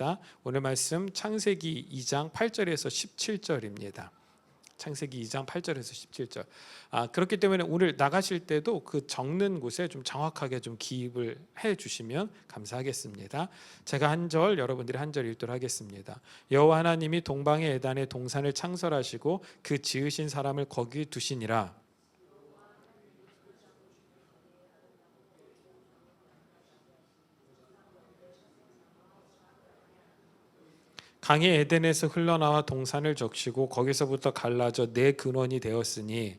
하겠습니다. 오늘 말씀 창세기 2장 8절에서 17절입니다. 창세기 2장 8절에서 17절. 그렇기 때문에 오늘 나가실 때도 그 적는 곳에 좀 정확하게 좀 기입을 해 주시면 감사하겠습니다. 제가 한 절, 여러분들이 한 절 읽도록 하겠습니다. 여호와 하나님이 동방의 에단에 동산을 창설하시고 그 지으신 사람을 거기 두시니라. 강이 에덴에서 흘러나와 동산을 적시고 거기서부터 갈라져 네 근원이 되었으니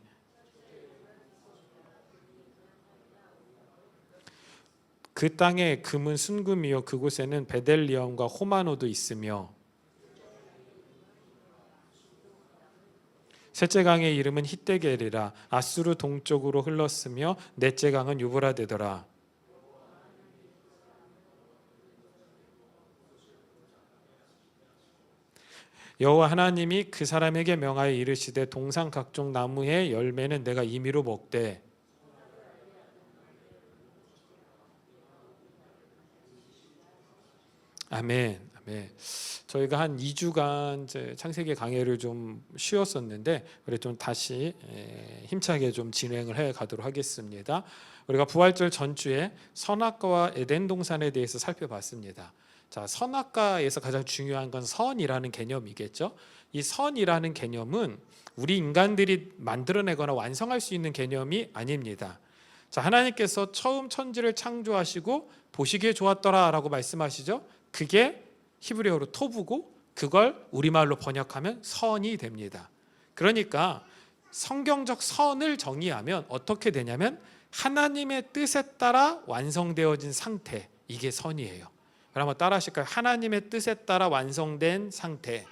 그 땅에 금은 순금이요 그곳에는 베델리엄과 호마노도 있으며 셋째 강의 이름은 히데겔이라. 아수르 동쪽으로 흘렀으며 넷째 강은 유브라데더라. 여호와 하나님이 그 사람에게 명하여 이르시되 동산 각종 나무의 열매는 내가 임의로 먹되 아멘. 아멘. 저희가 한 2주간 이제 창세기 강해를 좀 쉬었었는데 우리 좀 다시 힘차게 좀 진행을 해 가도록 하겠습니다. 우리가 부활절 전주에 선악과와 에덴 동산에 대해서 살펴봤습니다. 자, 선악과에서 가장 중요한 건 선이라는 개념이겠죠. 이 선이라는 개념은 우리 인간들이 만들어내거나 완성할 수 있는 개념이 아닙니다. 자, 하나님께서 처음 천지를 창조하시고 보시기에 좋았더라라고 말씀하시죠. 그게 히브리어로 토부고 그걸 우리말로 번역하면 선이 됩니다. 그러니까 성경적 선을 정의하면 어떻게 되냐면 하나님의 뜻에 따라 완성되어진 상태, 이게 선이에요. 그럼 한번 따라 하실까요? 하나님의 뜻에 따라 완성된 상태.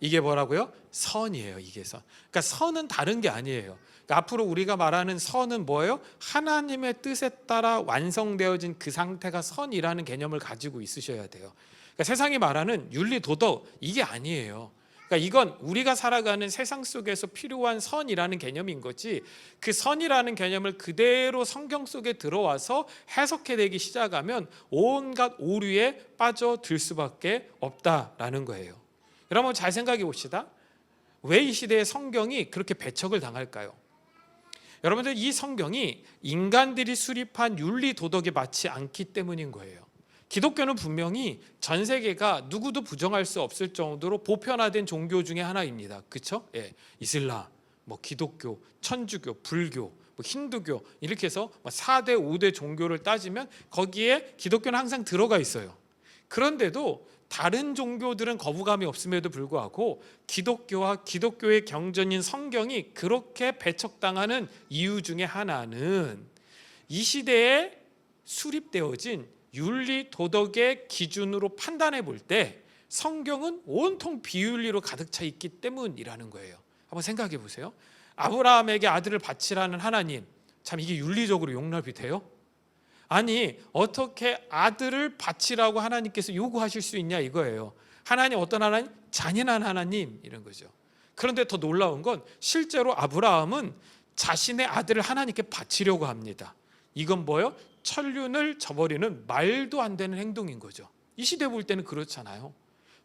이게 뭐라고요? 선이에요. 이게 선. 그러니까 선은 다른 게 아니에요. 그러니까 앞으로 우리가 말하는 선은 뭐예요? 하나님의 뜻에 따라 완성되어진 그 상태가 선이라는 개념을 가지고 있으셔야 돼요. 그러니까 세상이 말하는 윤리 도덕 이게 아니에요. 그러니까 이건 우리가 살아가는 세상 속에서 필요한 선이라는 개념인 거지, 그 선이라는 개념을 그대로 성경 속에 들어와서 해석해내기 시작하면 온갖 오류에 빠져들 수밖에 없다라는 거예요. 여러분 잘 생각해 봅시다. 왜 이 시대에 성경이 그렇게 배척을 당할까요? 여러분들 이 성경이 인간들이 수립한 윤리 도덕에 맞지 않기 때문인 거예요. 기독교는 분명히 전 세계가 누구도 부정할 수 없을 정도로 보편화된 종교 중에 하나입니다. 그렇죠? 예, 이슬람, 기독교, 천주교, 불교, 힌두교 이렇게 해서 4대, 5대 종교를 따지면 거기에 기독교는 항상 들어가 있어요. 그런데도 다른 종교들은 거부감이 없음에도 불구하고 기독교와 기독교의 경전인 성경이 그렇게 배척당하는 이유 중에 하나는 이 시대에 수립되어진 윤리 도덕의 기준으로 판단해 볼 때 성경은 온통 비윤리로 가득 차 있기 때문이라는 거예요. 한번 생각해 보세요. 아브라함에게 아들을 바치라는 하나님, 참 이게 윤리적으로 용납이 돼요? 아니 어떻게 아들을 바치라고 하나님께서 요구하실 수 있냐 이거예요. 하나님 어떤 하나님? 잔인한 하나님 이런 거죠. 그런데 더 놀라운 건 실제로 아브라함은 자신의 아들을 하나님께 바치려고 합니다. 이건 뭐예요? 천륜을 저버리는 말도 안 되는 행동인 거죠. 이 시대 볼 때는 그렇잖아요.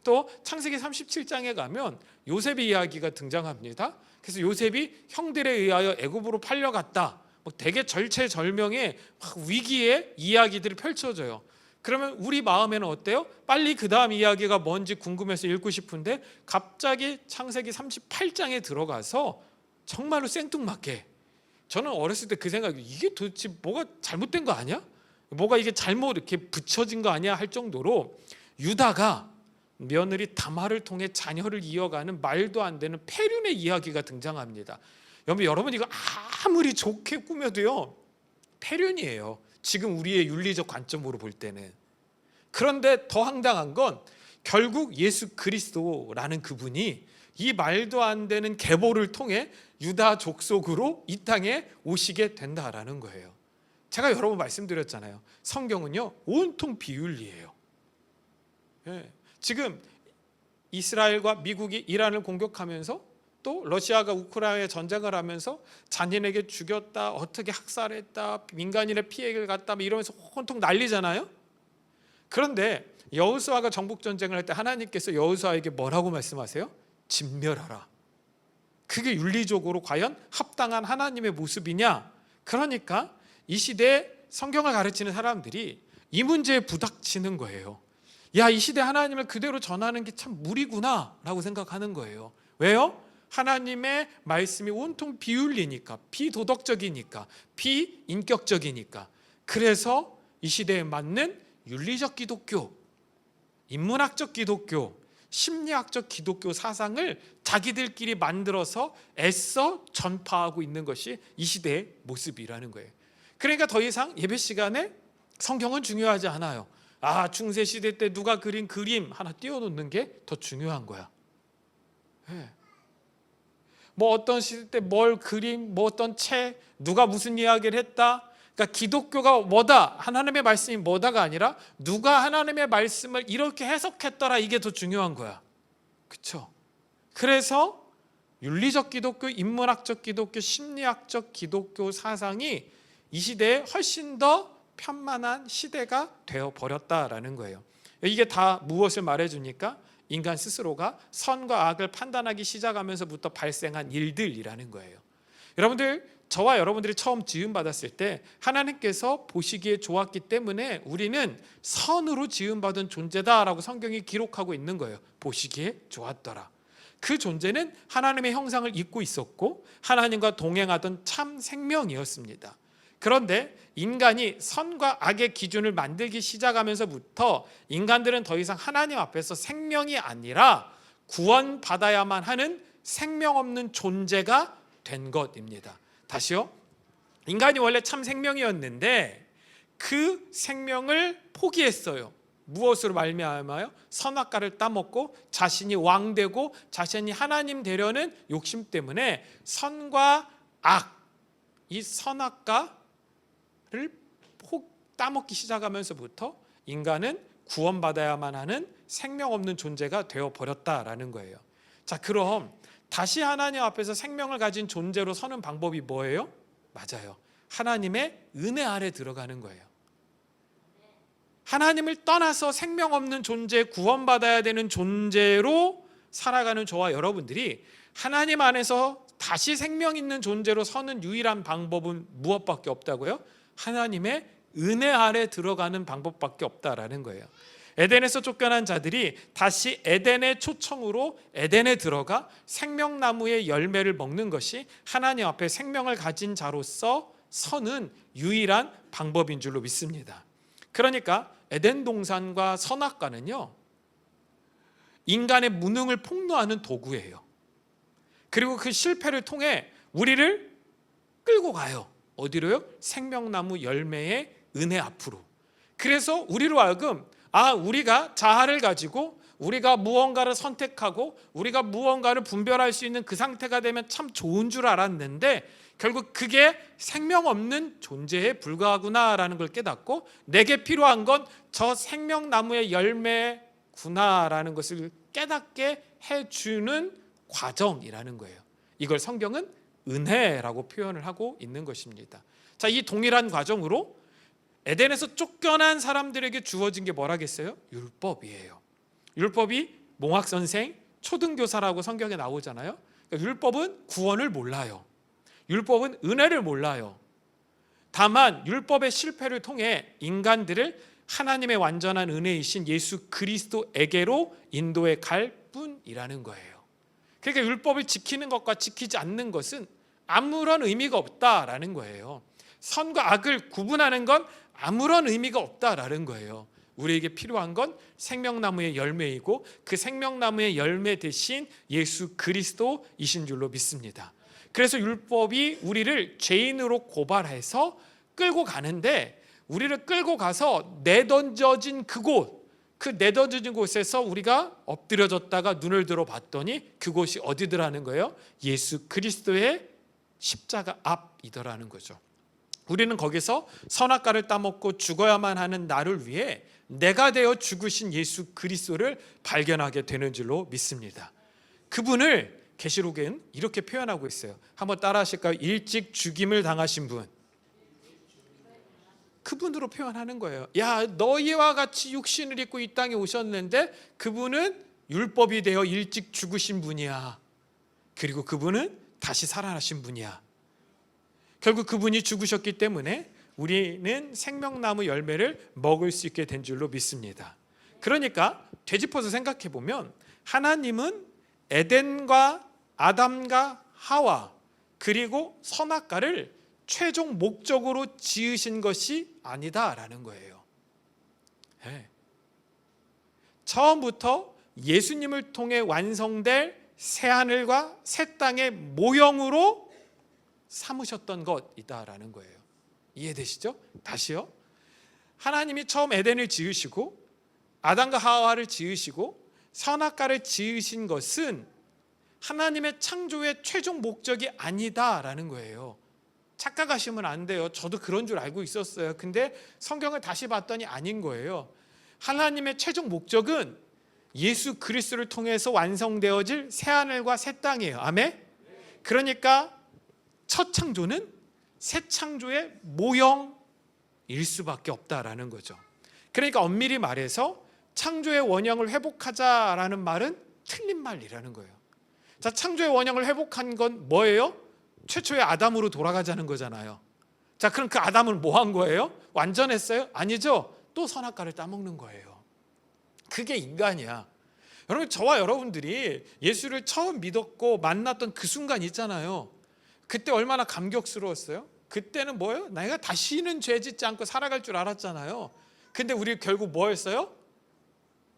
또 창세기 37장에 가면 요셉의 이야기가 등장합니다. 그래서 요셉이 형들에 의하여 애굽으로 팔려갔다. 되게 절체절명의 위기의 이야기들이 펼쳐져요. 그러면 우리 마음에는 어때요? 빨리 그 다음 이야기가 뭔지 궁금해서 읽고 싶은데 갑자기 창세기 38장에 들어가서 정말로 생뚱맞게, 저는 어렸을 때 그 생각이, 이게 도대체 뭐가 잘못된 거 아니야? 뭐가 이게 잘못 이렇게 붙여진 거 아니야? 할 정도로 유다가 며느리 다말을 통해 자녀를 이어가는 말도 안 되는 폐륜의 이야기가 등장합니다. 여러분 이거 아무리 좋게 꾸며도요 폐륜이에요. 지금 우리의 윤리적 관점으로 볼 때는. 그런데 더 황당한 건 결국 예수 그리스도라는 그분이 이 말도 안 되는 계보를 통해 유다 족속으로 이 땅에 오시게 된다라는 거예요. 제가 여러 번 말씀드렸잖아요. 성경은요 온통 비윤리예요. 지금 이스라엘과 미국이 이란을 공격하면서 또 러시아가 우크라이나에 전쟁을 하면서 잔인하게 죽였다, 어떻게 학살했다, 민간인의 피해를 갔다 이러면서 온통 난리잖아요. 그런데 여호수아가 정복 전쟁을 할 때 하나님께서 여호수아에게 뭐라고 말씀하세요? 진멸하라. 그게 윤리적으로 과연 합당한 하나님의 모습이냐? 그러니까 이 시대에 성경을 가르치는 사람들이 이 문제에 부닥치는 거예요. 야, 이 시대 하나님을 그대로 전하는 게 참 무리구나 라고 생각하는 거예요. 왜요? 하나님의 말씀이 온통 비윤리니까, 비도덕적이니까, 비인격적이니까. 그래서 이 시대에 맞는 윤리적 기독교, 인문학적 기독교, 심리학적 기독교 사상을 자기들끼리 만들어서 애써 전파하고 있는 것이 이 시대의 모습이라는 거예요. 그러니까 더 이상 예배 시간에 성경은 중요하지 않아요. 중세 시대 때 누가 그린 그림 하나 띄워놓는 게 더 중요한 거야. 네. 뭐 어떤 시대 때 뭘 그림, 뭐 어떤 책, 누가 무슨 이야기를 했다. 그러니까 기독교가 뭐다, 하나님의 말씀이 뭐다가 아니라 누가 하나님의 말씀을 이렇게 해석했더라, 이게 더 중요한 거야. 그렇죠? 그래서 윤리적 기독교, 인문학적 기독교, 심리학적 기독교 사상이 이 시대에 훨씬 더 편만한 시대가 되어버렸다라는 거예요. 이게 다 무엇을 말해주니까 인간 스스로가 선과 악을 판단하기 시작하면서부터 발생한 일들이라는 거예요. 여러분들, 저와 여러분들이 처음 지음받았을 때 하나님께서 보시기에 좋았기 때문에 우리는 선으로 지음받은 존재다라고 성경이 기록하고 있는 거예요. 보시기에 좋았더라. 그 존재는 하나님의 형상을 입고 있었고 하나님과 동행하던 참 생명이었습니다. 그런데 인간이 선과 악의 기준을 만들기 시작하면서부터 인간들은 더 이상 하나님 앞에서 생명이 아니라 구원받아야만 하는 생명 없는 존재가 된 것입니다. 다시요. 인간이 원래 참 생명이었는데 그 생명을 포기했어요. 무엇으로 말미암아요? 선악과를 따먹고 자신이 왕 되고 자신이 하나님 되려는 욕심 때문에 선과 악, 이 선악과를 따먹기 시작하면서부터 인간은 구원받아야만 하는 생명 없는 존재가 되어버렸다라는 거예요. 자, 그럼 다시 하나님 앞에서 생명을 가진 존재로 서는 방법이 뭐예요? 맞아요. 하나님의 은혜 아래 들어가는 거예요. 하나님을 떠나서 생명 없는 존재, 구원받아야 되는 존재로 살아가는 저와 여러분들이 하나님 안에서 다시 생명 있는 존재로 서는 유일한 방법은 무엇밖에 없다고요? 하나님의 은혜 아래 들어가는 방법밖에 없다라는 거예요. 에덴에서 쫓겨난 자들이 다시 에덴의 초청으로 에덴에 들어가 생명나무의 열매를 먹는 것이 하나님 앞에 생명을 가진 자로서 서는 유일한 방법인 줄로 믿습니다. 그러니까 에덴 동산과 선악과는요, 인간의 무능을 폭로하는 도구예요. 그리고 그 실패를 통해 우리를 끌고 가요. 어디로요? 생명나무 열매의 은혜 앞으로. 그래서 우리로 하여금 우리가 자아를 가지고 우리가 무언가를 선택하고 우리가 무언가를 분별할 수 있는 그 상태가 되면 참 좋은 줄 알았는데 결국 그게 생명 없는 존재에 불과하구나라는 걸 깨닫고 내게 필요한 건 저 생명나무의 열매구나라는 것을 깨닫게 해주는 과정이라는 거예요. 이걸 성경은 은혜라고 표현을 하고 있는 것입니다. 자, 이 동일한 과정으로 에덴에서 쫓겨난 사람들에게 주어진 게 뭐라겠어요? 율법이에요. 율법이 몽학선생, 초등교사라고 성경에 나오잖아요. 그러니까 율법은 구원을 몰라요. 율법은 은혜를 몰라요. 다만 율법의 실패를 통해 인간들을 하나님의 완전한 은혜이신 예수 그리스도에게로 인도해 갈 뿐이라는 거예요. 그러니까 율법을 지키는 것과 지키지 않는 것은 아무런 의미가 없다라는 거예요. 선과 악을 구분하는 건 아무런 의미가 없다라는 거예요. 우리에게 필요한 건 생명나무의 열매이고 그 생명나무의 열매 대신 예수 그리스도이신 줄로 믿습니다. 그래서 율법이 우리를 죄인으로 고발해서 끌고 가는데 우리를 끌고 가서 내던져진 그 내던져진 곳에서 우리가 엎드려졌다가 눈을 들어 봤더니 그곳이 어디더라는 거예요? 예수 그리스도의 십자가 앞이더라는 거죠. 우리는 거기서 선악과를 따먹고 죽어야만 하는 나를 위해 내가 되어 죽으신 예수 그리스도를 발견하게 되는 줄로 믿습니다. 그분을 계시록엔 이렇게 표현하고 있어요. 한번 따라 하실까요? 일찍 죽임을 당하신 분, 그분으로 표현하는 거예요. 야, 너희와 같이 육신을 입고 이 땅에 오셨는데 그분은 율법이 되어 일찍 죽으신 분이야. 그리고 그분은 다시 살아나신 분이야. 결국 그분이 죽으셨기 때문에 우리는 생명나무 열매를 먹을 수 있게 된 줄로 믿습니다. 그러니까 되짚어서 생각해 보면 하나님은 에덴과 아담과 하와 그리고 선악과를 최종 목적으로 지으신 것이 아니다라는 거예요. 네. 처음부터 예수님을 통해 완성될 새하늘과 새 땅의 모형으로 삼으셨던 것이다라는 거예요. 이해되시죠? 다시요. 하나님이 처음 에덴을 지으시고 아담과 하와를 지으시고 선악과를 지으신 것은 하나님의 창조의 최종 목적이 아니다라는 거예요. 착각하시면 안 돼요. 저도 그런 줄 알고 있었어요. 근데 성경을 다시 봤더니 아닌 거예요. 하나님의 최종 목적은 예수 그리스도를 통해서 완성되어질 새하늘과 새 땅이에요. 아멘? 그러니까 첫 창조는 새 창조의 모형일 수밖에 없다라는 거죠. 그러니까 엄밀히 말해서 창조의 원형을 회복하자라는 말은 틀린 말이라는 거예요. 자, 창조의 원형을 회복한 건 뭐예요? 최초의 아담으로 돌아가자는 거잖아요. 자, 그럼 그 아담은 뭐 한 거예요? 완전했어요? 아니죠. 또 선악과를 따먹는 거예요. 그게 인간이야. 여러분, 저와 여러분들이 예수를 처음 믿었고 만났던 그 순간 있잖아요. 그때 얼마나 감격스러웠어요? 그때는 뭐예요? 내가 다시는 죄 짓지 않고 살아갈 줄 알았잖아요. 근데 우리 결국 뭐 했어요?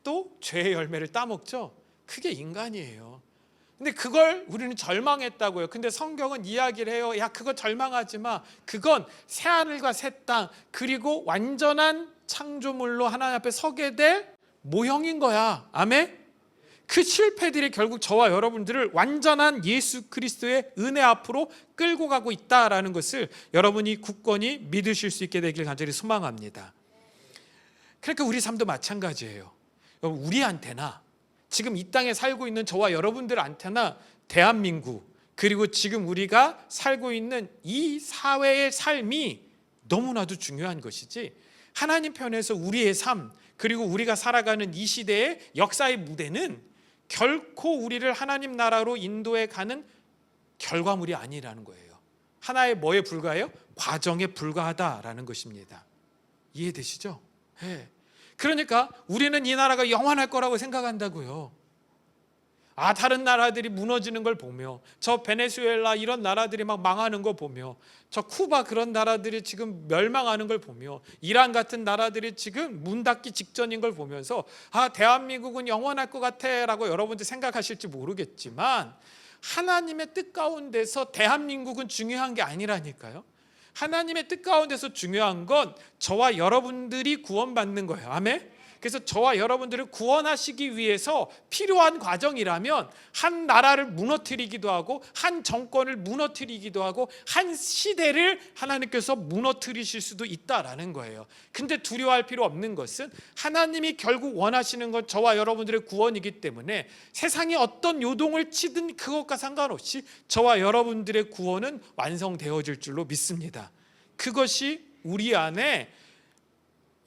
또 죄의 열매를 따먹죠. 그게 인간이에요. 근데 그걸 우리는 절망했다고요. 근데 성경은 이야기를 해요. 야, 그거 절망하지 마. 그건 새하늘과 새 땅 그리고 완전한 창조물로 하나님 앞에 서게 될 모형인 거야. 아멘? 그 실패들이 결국 저와 여러분들을 완전한 예수 그리스도의 은혜 앞으로 끌고 가고 있다라는 것을 여러분이 굳건히 믿으실 수 있게 되길 간절히 소망합니다. 그러니까 우리 삶도 마찬가지예요. 우리한테나 지금 이 땅에 살고 있는 저와 여러분들한테나 대한민국 그리고 지금 우리가 살고 있는 이 사회의 삶이 너무나도 중요한 것이지, 하나님 편에서 우리의 삶 그리고 우리가 살아가는 이 시대의 역사의 무대는 결코 우리를 하나님 나라로 인도해 가는 결과물이 아니라는 거예요. 하나의 뭐에 불과해요? 과정에 불과하다라는 것입니다. 이해되시죠? 네. 그러니까 우리는 이 나라가 영원할 거라고 생각한다고요. 다른 나라들이 무너지는 걸 보며, 저 베네수엘라 이런 나라들이 막 망하는 거 보며, 저 쿠바 그런 나라들이 지금 멸망하는 걸 보며, 이란 같은 나라들이 지금 문 닫기 직전인 걸 보면서 대한민국은 영원할 것 같아 라고 여러분들 생각하실지 모르겠지만, 하나님의 뜻 가운데서 대한민국은 중요한 게 아니라니까요. 하나님의 뜻 가운데서 중요한 건 저와 여러분들이 구원받는 거예요. 아멘? 그래서 저와 여러분들을 구원하시기 위해서 필요한 과정이라면 한 나라를 무너뜨리기도 하고 한 정권을 무너뜨리기도 하고 한 시대를 하나님께서 무너뜨리실 수도 있다라는 거예요. 근데 두려워할 필요 없는 것은 하나님이 결국 원하시는 건 저와 여러분들의 구원이기 때문에 세상이 어떤 요동을 치든 그것과 상관없이 저와 여러분들의 구원은 완성되어질 줄로 믿습니다. 그것이 우리 안에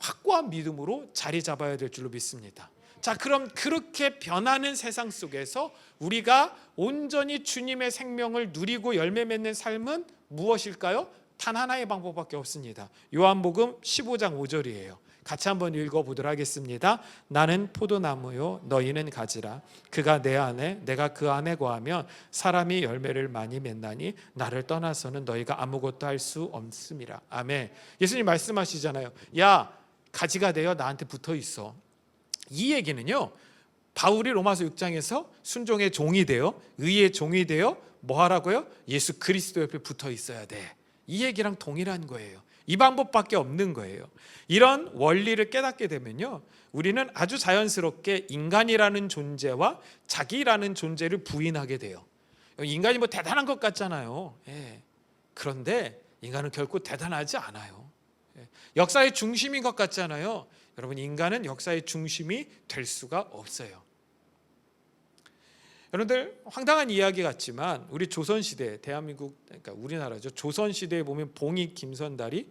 확고한 믿음으로 자리 잡아야 될 줄로 믿습니다. 자, 그럼 그렇게 변하는 세상 속에서 우리가 온전히 주님의 생명을 누리고 열매 맺는 삶은 무엇일까요? 단 하나의 방법밖에 없습니다. 요한복음 15장 5절이에요. 같이 한번 읽어보도록 하겠습니다. 나는 포도나무요 너희는 가지라. 그가 내 안에 내가 그 안에 거하면 사람이 열매를 많이 맺나니 나를 떠나서는 너희가 아무것도 할 수 없음이라. 아멘. 예수님 말씀하시잖아요. 야, 가지가 되어 나한테 붙어 있어. 이 얘기는요, 바울이 로마서 6장에서 순종의 종이 되어 의의 종이 되어 뭐 하라고요? 예수 그리스도 옆에 붙어 있어야 돼. 이 얘기랑 동일한 거예요. 이 방법밖에 없는 거예요. 이런 원리를 깨닫게 되면요, 우리는 아주 자연스럽게 인간이라는 존재와 자기라는 존재를 부인하게 돼요. 인간이 뭐 대단한 것 같잖아요. 그런데 인간은 결코 대단하지 않아요. 역사의 중심인 것 같잖아요. 여러분, 인간은 역사의 중심이 될 수가 없어요. 여러분들, 황당한 이야기 같지만 우리 조선시대, 대한민국, 그러니까 우리나라죠. 조선시대에 보면 봉익, 김선달이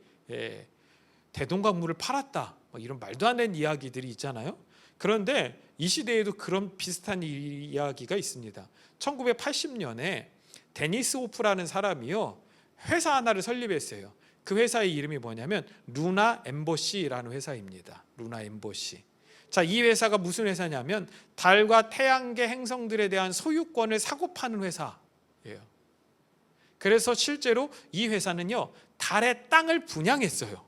대동강물을 팔았다, 뭐 이런 말도 안 되는 이야기들이 있잖아요. 그런데 이 시대에도 그런 비슷한 이야기가 있습니다. 1980년에 데니스 호프라는 사람이요, 회사 하나를 설립했어요. 그 회사의 이름이 뭐냐면 루나 엠버시라는 회사입니다. 루나 엠버시. 자, 이 회사가 무슨 회사냐면 달과 태양계 행성들에 대한 소유권을 사고 파는 회사예요. 그래서 실제로 이 회사는요, 달의 땅을 분양했어요.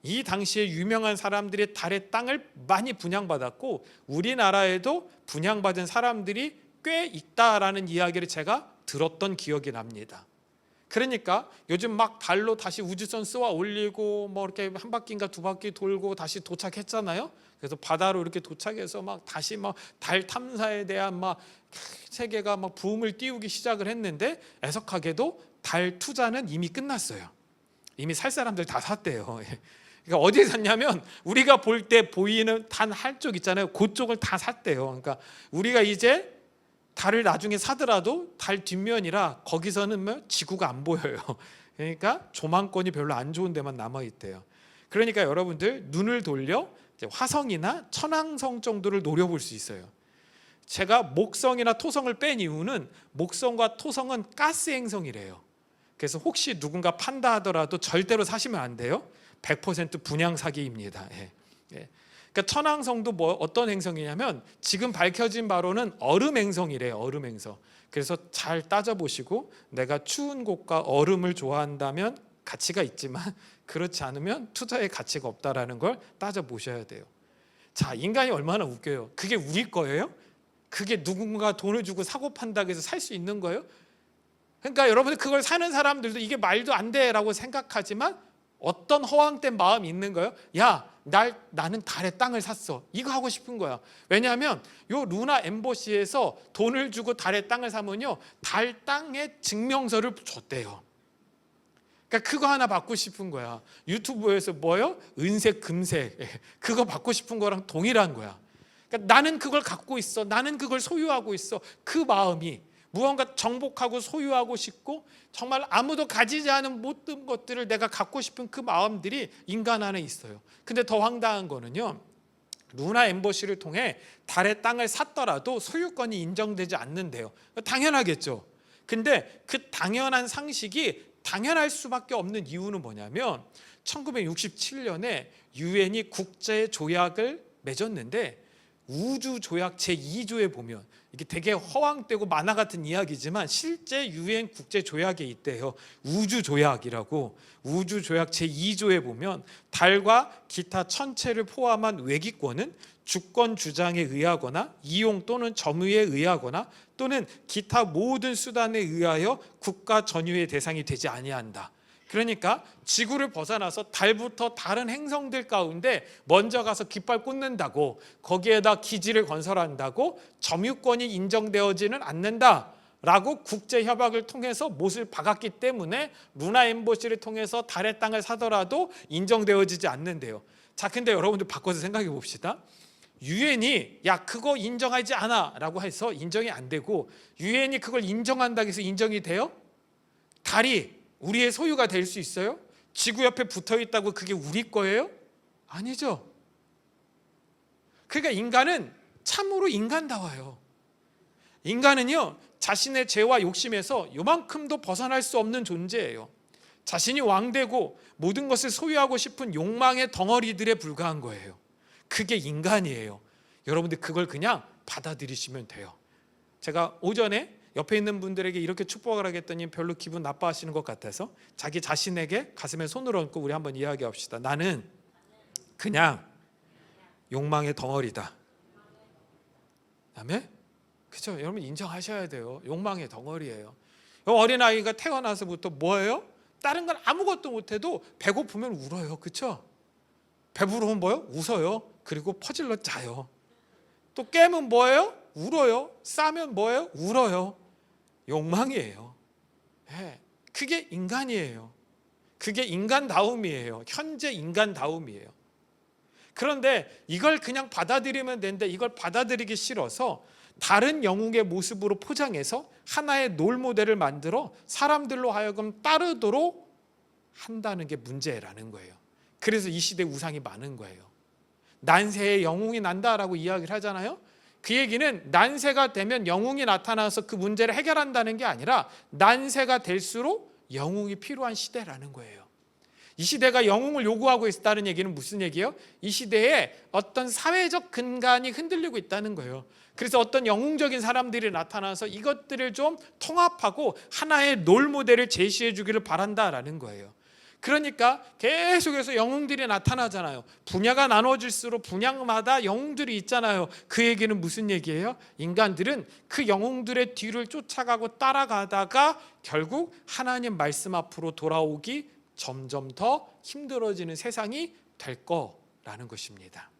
이 당시에 유명한 사람들이 달의 땅을 많이 분양받았고 우리나라에도 분양받은 사람들이 꽤 있다라는 이야기를 제가 들었던 기억이 납니다. 그러니까 요즘 막 달로 다시 우주선 쏘아 올리고 뭐 이렇게 한 바퀴인가 두 바퀴 돌고 다시 도착했잖아요. 그래서 바다로 이렇게 도착해서 막 다시 막 달 탐사에 대한 막 세계가 막 붐을 띄우기 시작을 했는데, 애석하게도 달 투자는 이미 끝났어요. 이미 살 사람들 다 샀대요. 그러니까 어디에 샀냐면 우리가 볼 때 보이는 단 한쪽 있잖아요. 그쪽을 다 샀대요. 그러니까 우리가 이제 달을 나중에 사더라도 달 뒷면이라 거기서는 뭐 지구가 안 보여요. 그러니까 조망권이 별로 안 좋은 데만 남아 있대요. 그러니까 여러분들 눈을 돌려 화성이나 천왕성 정도를 노려볼 수 있어요. 제가 목성이나 토성을 뺀 이유는 목성과 토성은 가스 행성이래요. 그래서 혹시 누군가 판다 하더라도 절대로 사시면 안 돼요. 100% 분양 사기입니다. 그러니까 천왕성도 뭐 어떤 행성이냐면 지금 밝혀진 바로는 얼음 행성이래요. 얼음 행성. 그래서 잘 따져보시고 내가 추운 곳과 얼음을 좋아한다면 가치가 있지만 그렇지 않으면 투자의 가치가 없다라는 걸 따져보셔야 돼요. 자, 인간이 얼마나 웃겨요. 그게 우리 거예요? 그게 누군가 돈을 주고 사고 판다고 해서 살 수 있는 거예요? 그러니까 여러분들 그걸 사는 사람들도 이게 말도 안 돼라고 생각하지만 어떤 허황된 마음이 있는 거예요. 야, 나는 달의 땅을 샀어. 이거 하고 싶은 거야. 왜냐하면 요 루나 엠버시에서 돈을 주고 달의 땅을 사면요, 달 땅의 증명서를 줬대요. 그러니까 그거 하나 받고 싶은 거야. 유튜브에서 뭐요? 은색, 금색 그거 받고 싶은 거랑 동일한 거야. 그러니까 나는 그걸 갖고 있어. 나는 그걸 소유하고 있어. 그 마음이 무언가 정복하고 소유하고 싶고 정말 아무도 가지지 않은 모든 것들을 내가 갖고 싶은 그 마음들이 인간 안에 있어요. 근데 더 황당한 거는요, 루나 엠버시를 통해 달의 땅을 샀더라도 소유권이 인정되지 않는데요. 당연하겠죠. 근데 그 당연한 상식이 당연할 수밖에 없는 이유는 뭐냐면 1967년에 유엔이 국제 조약을 맺었는데 우주 조약 제2조에 보면 이게 되게 허황되고 만화 같은 이야기지만 실제 유엔 국제 조약에 있대요. 우주 조약이라고. 우주 조약 제2조에 보면 달과 기타 천체를 포함한 외기권은 주권 주장에 의하거나 이용 또는 점유에 의하거나 또는 기타 모든 수단에 의하여 국가 전유의 대상이 되지 아니한다. 그러니까 지구를 벗어나서 달부터 다른 행성들 가운데 먼저 가서 깃발 꽂는다고, 거기에다 기지를 건설한다고 점유권이 인정되어지는 않는다라고 국제협약을 통해서 못을 박았기 때문에 루나 엠버시를 통해서 달의 땅을 사더라도 인정되어지지 않는데요. 자, 근데 여러분들 바꿔서 생각해 봅시다. 유엔이 야 그거 인정하지 않아 라고 해서 인정이 안 되고 유엔이 그걸 인정한다고 해서 인정이 돼요? 달이 우리의 소유가 될 수 있어요? 지구 옆에 붙어 있다고 그게 우리 거예요? 아니죠. 그러니까 인간은 참으로 인간다워요. 인간은요, 자신의 죄와 욕심에서 요만큼도 벗어날 수 없는 존재예요. 자신이 왕되고 모든 것을 소유하고 싶은 욕망의 덩어리들에 불과한 거예요. 그게 인간이에요. 여러분들 그걸 그냥 받아들이시면 돼요. 제가 오전에 옆에 있는 분들에게 이렇게 축복을 하겠더니 별로 기분 나빠하시는 것 같아서 자기 자신에게 가슴에 손을 얹고 우리 한번 이야기합시다. 나는 그냥 욕망의 덩어리다. 다음에 그렇죠? 여러분 인정하셔야 돼요. 욕망의 덩어리예요. 어린아이가 태어나서부터 뭐예요? 다른 건 아무것도 못해도 배고프면 울어요. 그렇죠? 배부르면 뭐예요? 웃어요. 그리고 퍼질러 자요. 또 깨면 뭐예요? 울어요. 싸면 뭐예요? 울어요. 욕망이에요. 네, 그게 인간이에요. 그게 인간다움이에요. 현재 인간다움이에요. 그런데 이걸 그냥 받아들이면 되는데 이걸 받아들이기 싫어서 다른 영웅의 모습으로 포장해서 하나의 롤모델을 만들어 사람들로 하여금 따르도록 한다는 게 문제라는 거예요. 그래서 이 시대에 우상이 많은 거예요. 난세에 영웅이 난다라고 이야기를 하잖아요. 그 얘기는 난세가 되면 영웅이 나타나서 그 문제를 해결한다는 게 아니라 난세가 될수록 영웅이 필요한 시대라는 거예요. 이 시대가 영웅을 요구하고 있다는 얘기는 무슨 얘기예요? 이 시대에 어떤 사회적 근간이 흔들리고 있다는 거예요. 그래서 어떤 영웅적인 사람들이 나타나서 이것들을 좀 통합하고 하나의 롤모델을 제시해 주기를 바란다라는 거예요. 그러니까 계속해서 영웅들이 나타나잖아요. 분야가 나눠질수록 분야마다 영웅들이 있잖아요. 그 얘기는 무슨 얘기예요? 인간들은 그 영웅들의 뒤를 쫓아가고 따라가다가 결국 하나님 말씀 앞으로 돌아오기 점점 더 힘들어지는 세상이 될 거라는 것입니다.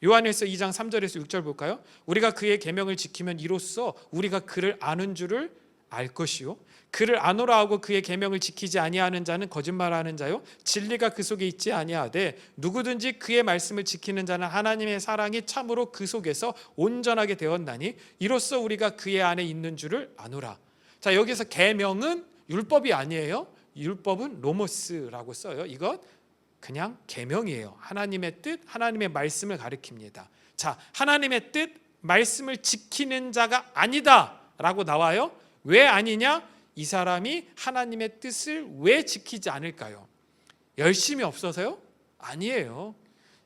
요한일서 2장 3절에서 6절 볼까요? 우리가 그의 계명을 지키면 이로써 우리가 그를 아는 줄을 알 것이요 그를 아노라 하고 그의 계명을 지키지 아니하는 자는 거짓말하는 자요 진리가 그 속에 있지 아니하되 누구든지 그의 말씀을 지키는 자는 하나님의 사랑이 참으로 그 속에서 온전하게 되었나니 이로써 우리가 그의 안에 있는 줄을 아노라. 자, 여기서 계명은 율법이 아니에요. 율법은 로모스라고 써요. 이건 그냥 계명이에요. 하나님의 뜻, 하나님의 말씀을 가리킵니다. 자, 하나님의 뜻, 말씀을 지키는 자가 아니다라고 나와요. 왜 아니냐? 이 사람이 하나님의 뜻을 왜 지키지 않을까요? 열심이 없어서요? 아니에요.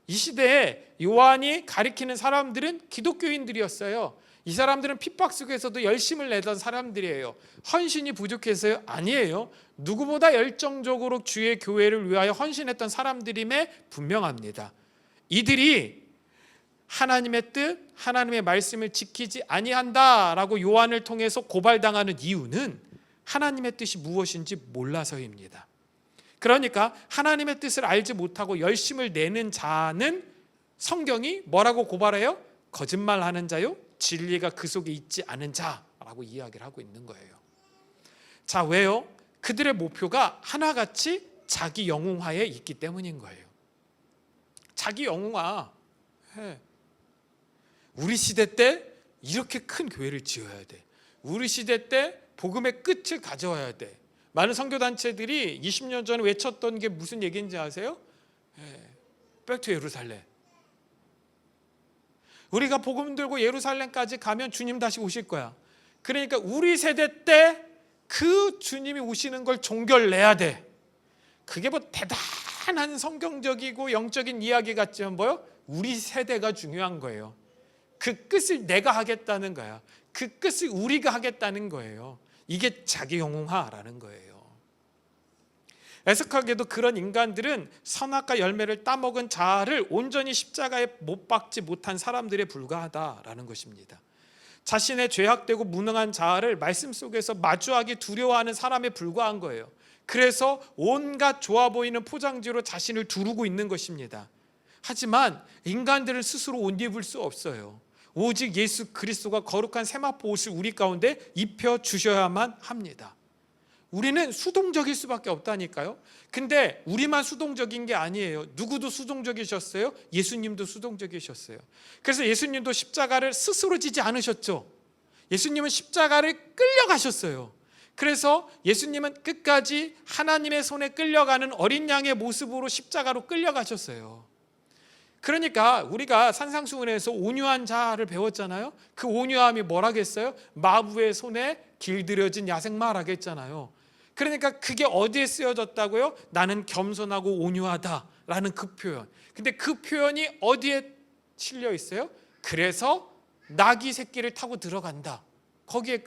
이 시대에 요한이 가리키는 사람들은 기독교인들이었어요. 이 사람들은 핍박 속에서도 열심을 내던 사람들이에요. 헌신이 부족해서요? 아니에요. 누구보다 열정적으로 주의 교회를 위하여 헌신했던 사람들임에 분명합니다. 이들이 하나님의 뜻, 하나님의 말씀을 지키지 아니한다라고 요한을 통해서 고발당하는 이유는 하나님의 뜻이 무엇인지 몰라서입니다. 그러니까 하나님의 뜻을 알지 못하고 열심을 내는 자는 성경이 뭐라고 고발해요? 거짓말하는 자요, 진리가 그 속에 있지 않은 자라고 이야기를 하고 있는 거예요. 자, 왜요? 그들의 목표가 하나같이 자기 영웅화에 있기 때문인 거예요. 자기 영웅화. 우리 시대 때 이렇게 큰 교회를 지어야 돼. 우리 시대 때 복음의 끝을 가져와야 돼. 많은 선교단체들이 20년 전에 외쳤던 게 무슨 얘기인지 아세요? 백투 예루살렘. 우리가 복음 들고 예루살렘까지 가면 주님 다시 오실 거야. 그러니까 우리 세대 때 그 주님이 오시는 걸 종결내야 돼. 그게 뭐 대단한 성경적이고 영적인 이야기 같지만 뭐요? 우리 세대가 중요한 거예요. 그 끝을 내가 하겠다는 거야. 그 끝을 우리가 하겠다는 거예요. 이게 자기 영웅화라는 거예요. 애석하게도 그런 인간들은 선악과 열매를 따먹은 자아를 온전히 십자가에 못 박지 못한 사람들에 불과하다라는 것입니다. 자신의 죄악되고 무능한 자아를 말씀 속에서 마주하기 두려워하는 사람에 불과한 거예요. 그래서 온갖 좋아 보이는 포장지로 자신을 두르고 있는 것입니다. 하지만 인간들은 스스로 옷 입을 수 없어요. 오직 예수 그리스도가 거룩한 세마포 옷을 우리 가운데 입혀주셔야만 합니다. 우리는 수동적일 수밖에 없다니까요. 근데 우리만 수동적인 게 아니에요. 누구도 수동적이셨어요? 예수님도 수동적이셨어요. 그래서 예수님도 십자가를 스스로 지지 않으셨죠. 예수님은 십자가를 끌려가셨어요. 그래서 예수님은 끝까지 하나님의 손에 끌려가는 어린 양의 모습으로 십자가로 끌려가셨어요. 그러니까 우리가 산상수훈에서 온유한 자를 배웠잖아요. 그 온유함이 뭐라겠어요? 마부의 손에 길들여진 야생마라고 했잖아요. 그러니까 그게 어디에 쓰여졌다고요? 나는 겸손하고 온유하다라는 그 표현. 근데 그 표현이 어디에 실려 있어요? 그래서 나귀 새끼를 타고 들어간다. 거기에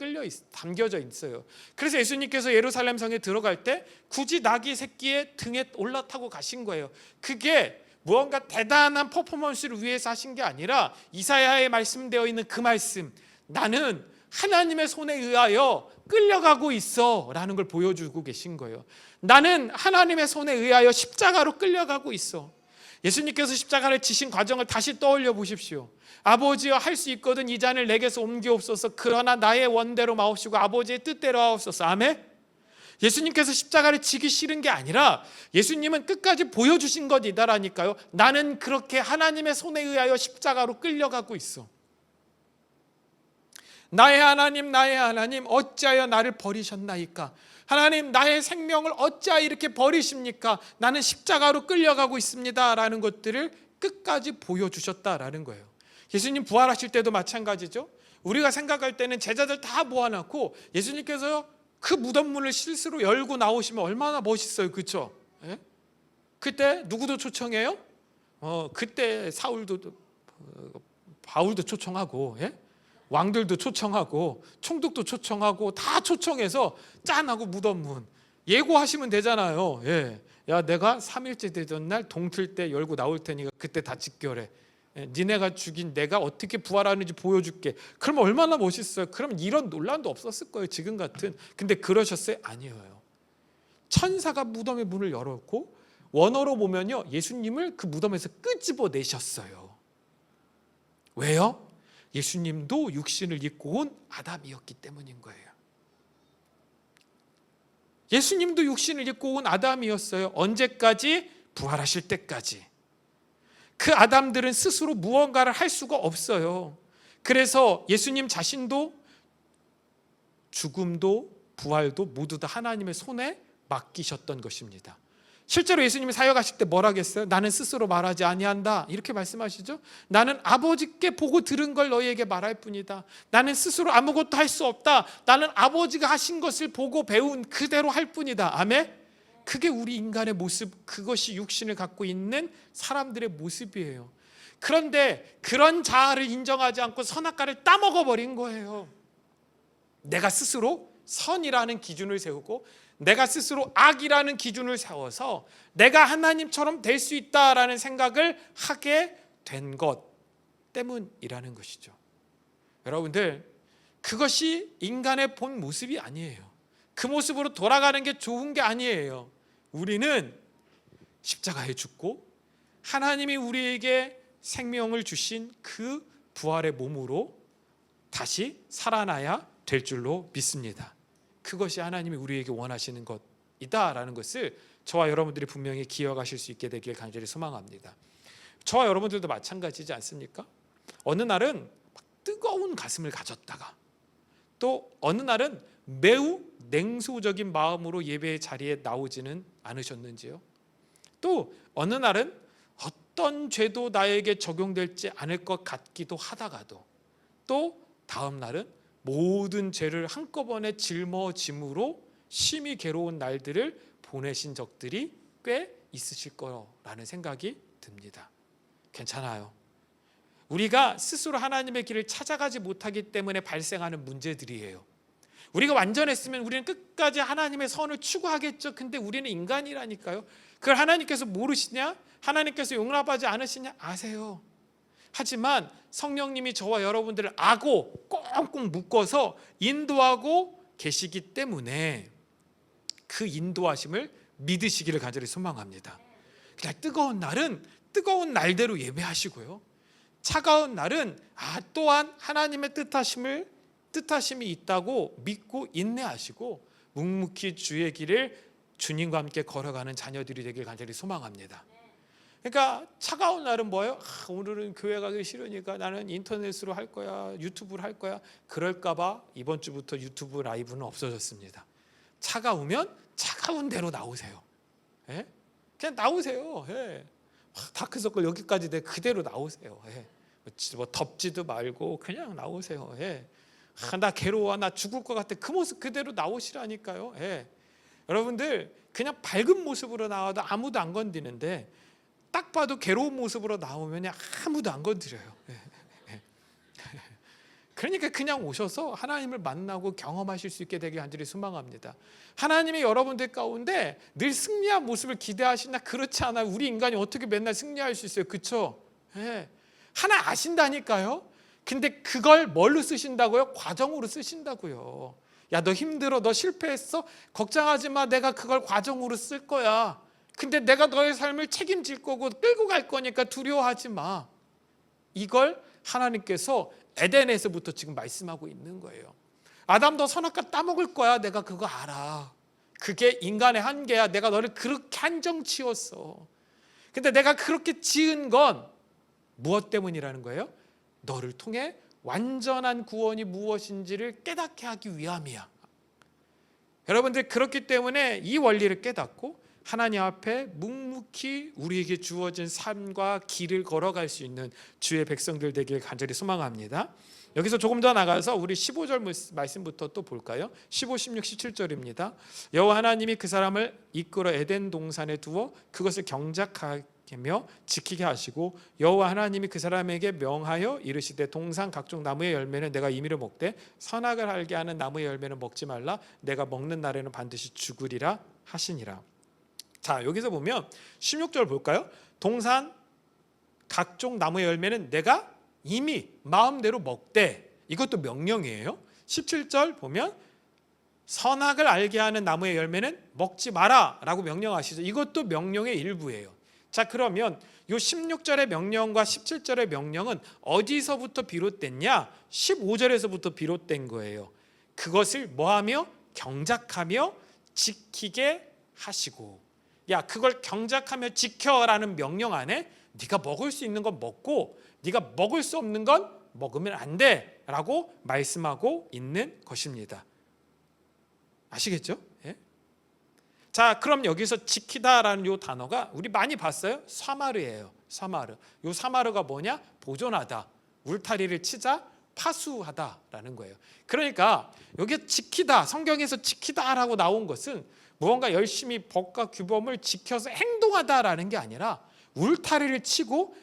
담겨져 있어요. 그래서 예수님께서 예루살렘 성에 들어갈 때 굳이 나귀 새끼의 등에 올라타고 가신 거예요. 그게 무언가 대단한 퍼포먼스를 위해서 하신 게 아니라 이사야에 말씀되어 있는 그 말씀, 나는 하나님의 손에 의하여 끌려가고 있어 라는 걸 보여주고 계신 거예요. 나는 하나님의 손에 의하여 십자가로 끌려가고 있어. 예수님께서 십자가를 지신 과정을 다시 떠올려 보십시오. 아버지여, 할 수 있거든 이 잔을 내게서 옮기옵소서. 그러나 나의 원대로 마옵시고 아버지의 뜻대로 하옵소서. 아멘. 예수님께서 십자가를 지기 싫은 게 아니라 예수님은 끝까지 보여주신 것이다라니까요. 나는 그렇게 하나님의 손에 의하여 십자가로 끌려가고 있어. 나의 하나님, 나의 하나님, 어찌하여 나를 버리셨나이까? 하나님, 나의 생명을 어찌하여 이렇게 버리십니까? 나는 십자가로 끌려가고 있습니다 라는 것들을 끝까지 보여주셨다라는 거예요. 예수님 부활하실 때도 마찬가지죠. 우리가 생각할 때는 제자들 다 모아놓고 예수님께서 그 무덤문을 실수로 열고 나오시면 얼마나 멋있어요, 그렇죠? 예? 그때 누구도 초청해요? 그때 바울도 초청하고, 예? 왕들도 초청하고, 총독도 초청하고, 다 초청해서 짠하고 무덤문 예고하시면 되잖아요. 예. 야, 내가 3일째 되던 날 동틀 때 열고 나올 테니까 그때 다 직결해. 예, 니네가 죽인 내가 어떻게 부활하는지 보여줄게. 그러면 얼마나 멋있어요. 그러면 이런 논란도 없었을 거예요, 지금 같은. 근데 그러셨어요? 아니에요. 천사가 무덤의 문을 열었고, 원어로 보면요, 예수님을 그 무덤에서 끄집어내셨어요. 왜요? 예수님도 육신을 입고 온 아담이었기 때문인 거예요. 예수님도 육신을 입고 온 아담이었어요. 언제까지? 부활하실 때까지. 그 아담들은 스스로 무언가를 할 수가 없어요. 그래서 예수님 자신도 죽음도 부활도 모두 다 하나님의 손에 맡기셨던 것입니다. 실제로 예수님이 사역하실 때 뭐라 했어요? 나는 스스로 말하지 아니한다, 이렇게 말씀하시죠. 나는 아버지께 보고 들은 걸 너희에게 말할 뿐이다. 나는 스스로 아무것도 할 수 없다. 나는 아버지가 하신 것을 보고 배운 그대로 할 뿐이다. 아멘? 그게 우리 인간의 모습, 그것이 육신을 갖고 있는 사람들의 모습이에요. 그런데 그런 자아를 인정하지 않고 선악과를 따먹어버린 거예요. 내가 스스로 선이라는 기준을 세우고 내가 스스로 악이라는 기준을 세워서 내가 하나님처럼 될 수 있다라는 생각을 하게 된 것 때문이라는 것이죠. 여러분들, 그것이 인간의 본 모습이 아니에요. 그 모습으로 돌아가는 게 좋은 게 아니에요. 우리는 십자가에 죽고 하나님이 우리에게 생명을 주신 그 부활의 몸으로 다시 살아나야 될 줄로 믿습니다. 그것이 하나님이 우리에게 원하시는 것이다라는 것을 저와 여러분들이 분명히 기억하실 수 있게 되길 간절히 소망합니다. 저와 여러분들도 마찬가지지 않습니까? 어느 날은 뜨거운 가슴을 가졌다가 또 어느 날은 매우 냉소적인 마음으로 예배의 자리에 나오지는 않으셨는지요? 또 어느 날은 어떤 죄도 나에게 적용될지 않을 것 같기도 하다가도 또 다음 날은 모든 죄를 한꺼번에 짊어짐으로 심히 괴로운 날들을 보내신 적들이 꽤 있으실 거라는 생각이 듭니다. 괜찮아요. 우리가 스스로 하나님의 길을 찾아가지 못하기 때문에 발생하는 문제들이에요. 우리가 완전했으면 우리는 끝까지 하나님의 선을 추구하겠죠. 근데 우리는 인간이라니까요. 그걸 하나님께서 모르시냐? 하나님께서 용납하지 않으시냐? 아세요. 하지만 성령님이 저와 여러분들을 아고 꽁꽁 묶어서 인도하고 계시기 때문에 그 인도하심을 믿으시기를 간절히 소망합니다. 그냥 뜨거운 날은 뜨거운 날대로 예배하시고요, 차가운 날은 또한 하나님의 뜻하심이 있다고 믿고 인내하시고 묵묵히 주의 길을 주님과 함께 걸어가는 자녀들이 되길 간절히 소망합니다. 그러니까 차가운 날은 뭐예요? 오늘은 교회 가기 싫으니까 나는 인터넷으로 할 거야, 유튜브를 할 거야. 그럴까 봐 이번 주부터 유튜브 라이브는 없어졌습니다. 차가우면 차가운 대로 나오세요. 예? 그냥 나오세요. 예. 다크서클 여기까지 돼 그대로 나오세요. 예. 뭐 덥지도 말고 그냥 나오세요. 예. 나 괴로워, 나 죽을 것 같아. 그 모습 그대로 나오시라니까요. 예. 여러분들 그냥 밝은 모습으로 나와도 아무도 안 건드는데 딱 봐도 괴로운 모습으로 나오면 아무도 안 건드려요. 그러니까 그냥 오셔서 하나님을 만나고 경험하실 수 있게 되길 간절히 소망합니다. 하나님이 여러분들 가운데 늘 승리한 모습을 기대하시나? 그렇지 않아요. 우리 인간이 어떻게 맨날 승리할 수 있어요? 그렇죠? 하나 아신다니까요. 근데 그걸 뭘로 쓰신다고요? 과정으로 쓰신다고요. 야, 너 힘들어, 너 실패했어? 걱정하지 마, 내가 그걸 과정으로 쓸 거야. 근데 내가 너의 삶을 책임질 거고 끌고 갈 거니까 두려워하지 마. 이걸 하나님께서 에덴에서부터 지금 말씀하고 있는 거예요. 아담, 너 선악과 따먹을 거야. 내가 그거 알아. 그게 인간의 한계야. 내가 너를 그렇게 한정 지었어. 근데 내가 그렇게 지은 건 무엇 때문이라는 거예요? 너를 통해 완전한 구원이 무엇인지를 깨닫게 하기 위함이야. 여러분들, 그렇기 때문에 이 원리를 깨닫고 하나님 앞에 묵묵히 우리에게 주어진 삶과 길을 걸어갈 수 있는 주의 백성들 되길 간절히 소망합니다. 여기서 조금 더 나가서 우리 15절 말씀부터 또 볼까요? 15, 16, 17절입니다. 여호와 하나님이 그 사람을 이끌어 에덴 동산에 두어 그것을 경작하며 지키게 하시고 여호와 하나님이 그 사람에게 명하여 이르시되 동산 각종 나무의 열매는 내가 임의로 먹되 선악을 알게 하는 나무의 열매는 먹지 말라. 내가 먹는 날에는 반드시 죽으리라 하시니라. 자, 여기서 보면 16절 볼까요? 동산 각종 나무의 열매는 내가 이미 마음대로 먹되, 이것도 명령이에요. 17절 보면 선악을 알게 하는 나무의 열매는 먹지 마라 라고 명령하시죠. 이것도 명령의 일부예요. 자, 그러면 이 16절의 명령과 17절의 명령은 어디서부터 비롯됐냐? 15절에서부터 비롯된 거예요. 그것을 뭐하며? 경작하며 지키게 하시고. 야, 그걸 경작하며 지켜라는 명령 안에 네가 먹을 수 있는 건 먹고 네가 먹을 수 없는 건 먹으면 안 돼 라고 말씀하고 있는 것입니다. 아시겠죠? 예? 자, 그럼 여기서 지키다라는 이 단어가 우리 많이 봤어요? 사마르예요. 사마르. 이 사마르가 뭐냐? 보존하다, 울타리를 치자, 파수하다라는 거예요. 그러니까 여기 지키다, 성경에서 지키다라고 나온 것은 무언가 열심히 법과 규범을 지켜서 행동하다라는 게 아니라 울타리를 치고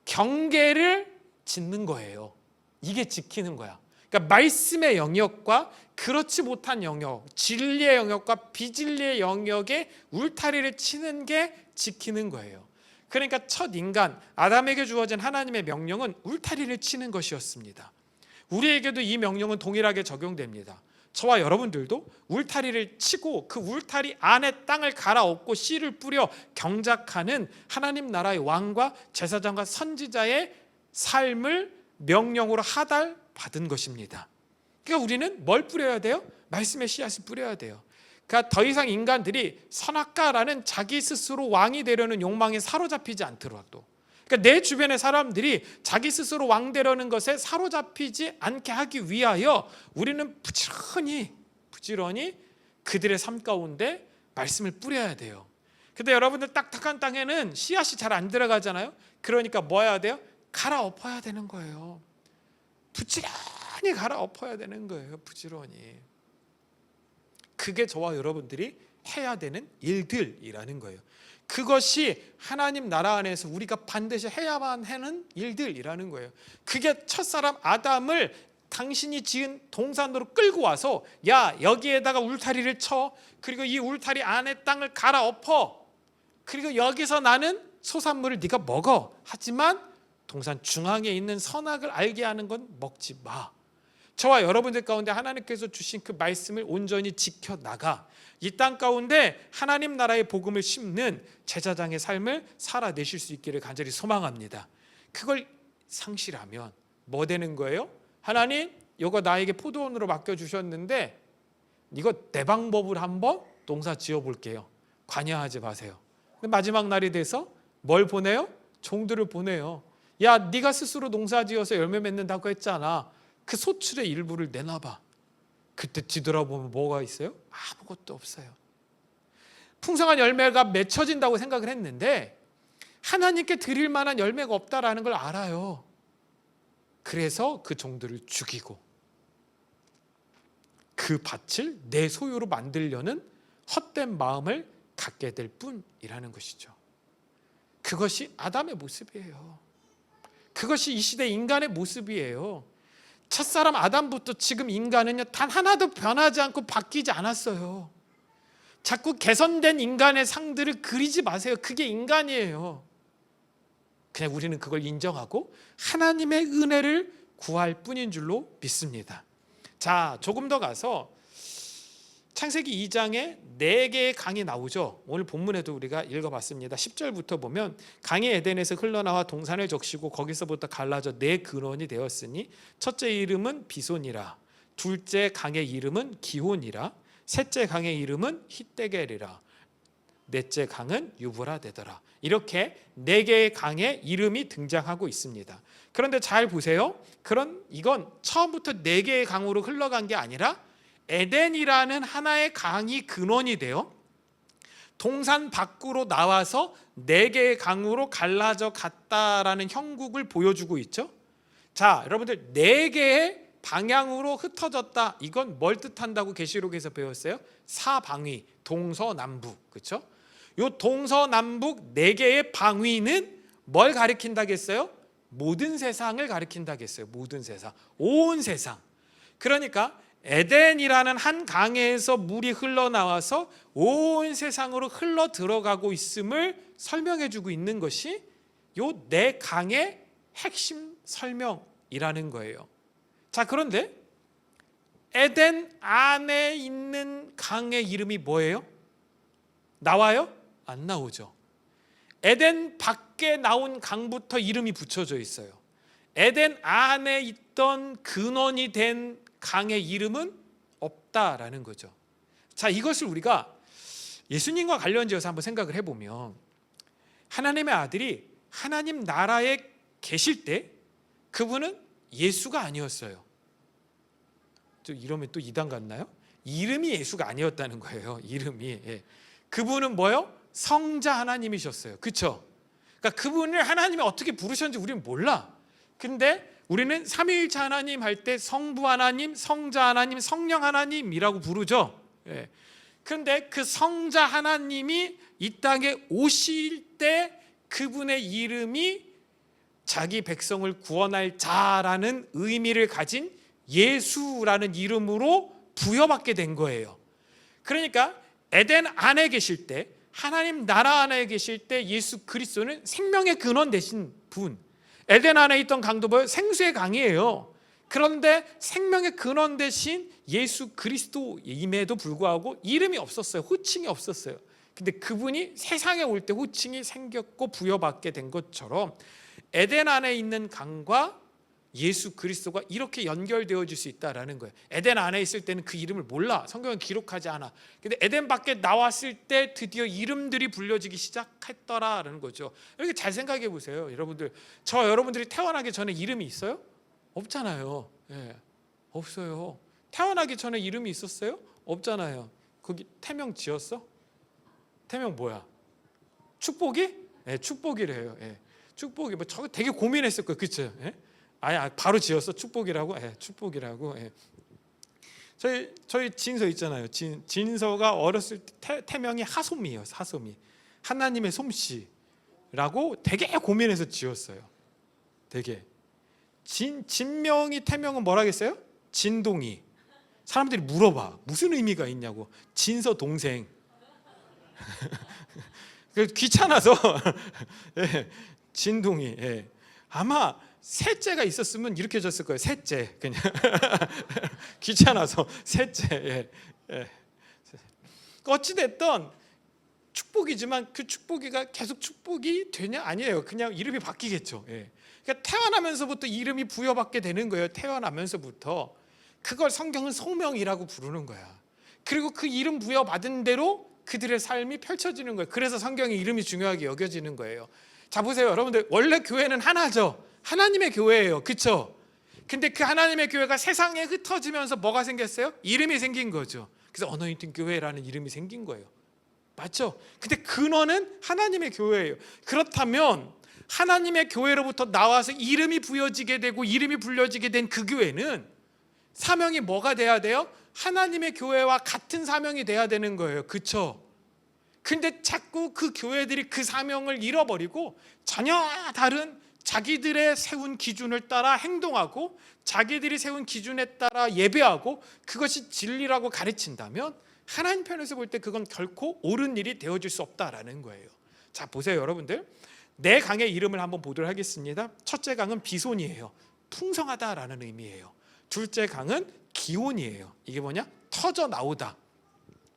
경계를 짓는 거예요. 이게 지키는 거야. 그러니까 말씀의 영역과 그렇지 못한 영역, 진리의 영역과 비진리의 영역에 울타리를 치는 게 지키는 거예요. 그러니까 첫 인간 아담에게 주어진 하나님의 명령은 울타리를 치는 것이었습니다. 우리에게도 이 명령은 동일하게 적용됩니다. 저와 여러분들도 울타리를 치고 그 울타리 안에 땅을 갈아엎고 씨를 뿌려 경작하는 하나님 나라의 왕과 제사장과 선지자의 삶을 명령으로 하달받은 것입니다. 그러니까 우리는 뭘 뿌려야 돼요? 말씀의 씨앗을 뿌려야 돼요. 그러니까 더 이상 인간들이 선악과라는 자기 스스로 왕이 되려는 욕망에 사로잡히지 않더라도, 그러니까 내 주변의 사람들이 자기 스스로 왕 되려는 것에 사로잡히지 않게 하기 위하여 우리는 부지런히 그들의 삶 가운데 말씀을 뿌려야 돼요. 근데 여러분들 딱딱한 땅에는 씨앗이 잘 안 들어가잖아요. 그러니까 뭐 해야 돼요? 갈아엎어야 되는 거예요. 부지런히 갈아엎어야 되는 거예요. 부지런히. 그게 저와 여러분들이 해야 되는 일들이라는 거예요. 그것이 하나님 나라 안에서 우리가 반드시 해야만 하는 일들이라는 거예요. 그게 첫사람 아담을 당신이 지은 동산으로 끌고 와서 야, 여기에다가 울타리를 쳐, 그리고 이 울타리 안에 땅을 갈아엎어, 그리고 여기서 나는 소산물을 네가 먹어. 하지만 동산 중앙에 있는 선악을 알게 하는 건 먹지 마. 저와 여러분들 가운데 하나님께서 주신 그 말씀을 온전히 지켜나가 이 땅 가운데 하나님 나라의 복음을 심는 제사장의 삶을 살아내실 수 있기를 간절히 소망합니다. 그걸 상실하면 뭐 되는 거예요? 하나님, 이거 나에게 포도원으로 맡겨주셨는데 이거 내 방법으로 한번 농사 지어볼게요. 관여하지 마세요. 근데 마지막 날이 돼서 뭘 보내요? 종들을 보내요. 야, 네가 스스로 농사 지어서 열매 맺는다고 했잖아. 그 소출의 일부를 내놔봐. 그때 뒤돌아보면 뭐가 있어요? 아무것도 없어요. 풍성한 열매가 맺혀진다고 생각을 했는데 하나님께 드릴 만한 열매가 없다라는 걸 알아요. 그래서 그 종들을 죽이고 그 밭을 내 소유로 만들려는 헛된 마음을 갖게 될 뿐이라는 것이죠. 그것이 아담의 모습이에요. 그것이 이 시대 인간의 모습이에요. 첫사람 아담부터 지금 인간은요, 단 하나도 변하지 않고 바뀌지 않았어요. 자꾸 개선된 인간의 상들을 그리지 마세요. 그게 인간이에요. 그냥 우리는 그걸 인정하고 하나님의 은혜를 구할 뿐인 줄로 믿습니다. 자, 조금 더 가서 창세기 2장에 4개의 강이 나오죠. 오늘 본문에도 우리가 읽어봤습니다. 10절부터 보면 강이 에덴에서 흘러나와 동산을 적시고 거기서부터 갈라져 4 근원이 되었으니 첫째 이름은 비손이라, 둘째 강의 이름은 기혼이라, 셋째 강의 이름은 히데겔이라. 넷째 강은 유브라데더라. 이렇게 네 개의 강의 이름이 등장하고 있습니다. 그런데 잘 보세요. 이건 처음부터 네 개의 강으로 흘러간 게 아니라 에덴이라는 하나의 강이 근원이 되어 동산 밖으로 나와서 네 개의 강으로 갈라져 갔다라는 형국을 보여주고 있죠. 자, 여러분들 네 개의 방향으로 흩어졌다. 이건 뭘 뜻한다고 계시록에서 배웠어요? 사방위, 동서남북. 그렇죠? 요 동서남북 네 개의 방위는 뭘 가리킨다겠어요? 모든 세상을 가리킨다겠어요. 모든 세상, 온 세상. 그러니까 에덴이라는 한 강에서 물이 흘러나와서 온 세상으로 흘러 들어가고 있음을 설명해 주고 있는 것이 요 네 강의 핵심 설명이라는 거예요. 자, 그런데 에덴 안에 있는 강의 이름이 뭐예요? 나와요? 안 나오죠. 에덴 밖에 나온 강부터 이름이 붙여져 있어요. 에덴 안에 있던 근원이 된 강의 이름은 없다라는 거죠. 자, 이것을 우리가 예수님과 관련지어서 한번 생각을 해보면 하나님의 아들이 하나님 나라에 계실 때 그분은 예수가 아니었어요. 이러면 또 이단 같나요? 이름이 예수가 아니었다는 거예요. 이름이. 그분은 뭐요? 성자 하나님이셨어요. 그렇죠? 그러니까 그분을 하나님이 어떻게 부르셨는지 우리는 몰라. 근데 우리는 삼위일체 하나님 할 때 성부 하나님, 성자 하나님, 성령 하나님이라고 부르죠. 그런데 그 성자 하나님이 이 땅에 오실 때 그분의 이름이 자기 백성을 구원할 자라는 의미를 가진 예수라는 이름으로 부여받게 된 거예요. 그러니까 에덴 안에 계실 때, 하나님 나라 안에 계실 때 예수 그리스도는 생명의 근원 되신 분. 에덴 안에 있던 강도 뭐예요? 생수의 강이에요. 그런데 생명의 근원 되신 예수 그리스도임에도 불구하고 이름이 없었어요. 호칭이 없었어요. 근데 그분이 세상에 올 때 호칭이 생겼고 부여받게 된 것처럼 에덴 안에 있는 강과 예수 그리스도가 이렇게 연결되어질 수 있다라는 거예요. 에덴 안에 있을 때는 그 이름을 몰라. 성경은 기록하지 않아. 근데 에덴 밖에 나왔을 때 드디어 이름들이 불려지기 시작했더라라는 거죠. 이렇게 잘 생각해 보세요. 여러분들이 태어나기 전에 이름이 있어요? 없잖아요. 없어요. 태어나기 전에 이름이 있었어요? 없잖아요. 거기 태명 지었어? 태명 뭐야? 축복이? 축복이래요. 축복이 뭐 저거 되게 고민했을 거예요. 그렇죠? 바로 지었어. 축복이라고. 축복이라고. 저희 진서 있잖아요. 진서가 어렸을 때 태명이 하솜이에요. 하솜이. 하나님의 솜씨라고 되게 고민해서 지었어요. 되게. 진명이 태명은 뭐라겠어요? 진동이. 사람들이 물어봐. 무슨 의미가 있냐고. 진서 동생. 귀찮아서 진동이. 아마 셋째가 있었으면 이렇게 졌을 거예요. 셋째. 그냥 귀찮아서 셋째. 어찌됐든 축복이지만 그 축복이가 계속 축복이 되냐? 아니에요. 그냥 이름이 바뀌겠죠. 그러니까 태어나면서부터 이름이 부여받게 되는 거예요. 태어나면서부터. 그걸 성경은 소명이라고 부르는 거야. 그리고 그 이름 부여받은 대로 그들의 삶이 펼쳐지는 거예요. 그래서 성경의 이름이 중요하게 여겨지는 거예요. 자, 보세요. 여러분들, 원래 교회는 하나죠. 하나님의 교회예요. 그렇죠? 근데 그 하나님의 교회가 세상에 흩어지면서 뭐가 생겼어요? 이름이 생긴 거죠. 그래서 어너인팅 교회라는 이름이 생긴 거예요. 맞죠? 근데 근원은 하나님의 교회예요. 그렇다면 하나님의 교회로부터 나와서 이름이 부여지게 되고 이름이 불려지게 된 그 교회는 사명이 뭐가 돼야 돼요? 하나님의 교회와 같은 사명이 돼야 되는 거예요. 그렇죠? 근데 자꾸 그 교회들이 그 사명을 잃어버리고 전혀 다른 자기들의 세운 기준을 따라 행동하고 자기들이 세운 기준에 따라 예배하고 그것이 진리라고 가르친다면 하나님 편에서 볼 때 그건 결코 옳은 일이 되어질 수 없다라는 거예요. 자, 보세요. 여러분들, 네 강의 이름을 한번 보도록 하겠습니다. 첫째 강은 비손이에요. 풍성하다라는 의미예요. 둘째 강은 기온이에요. 이게 뭐냐? 터져 나오다.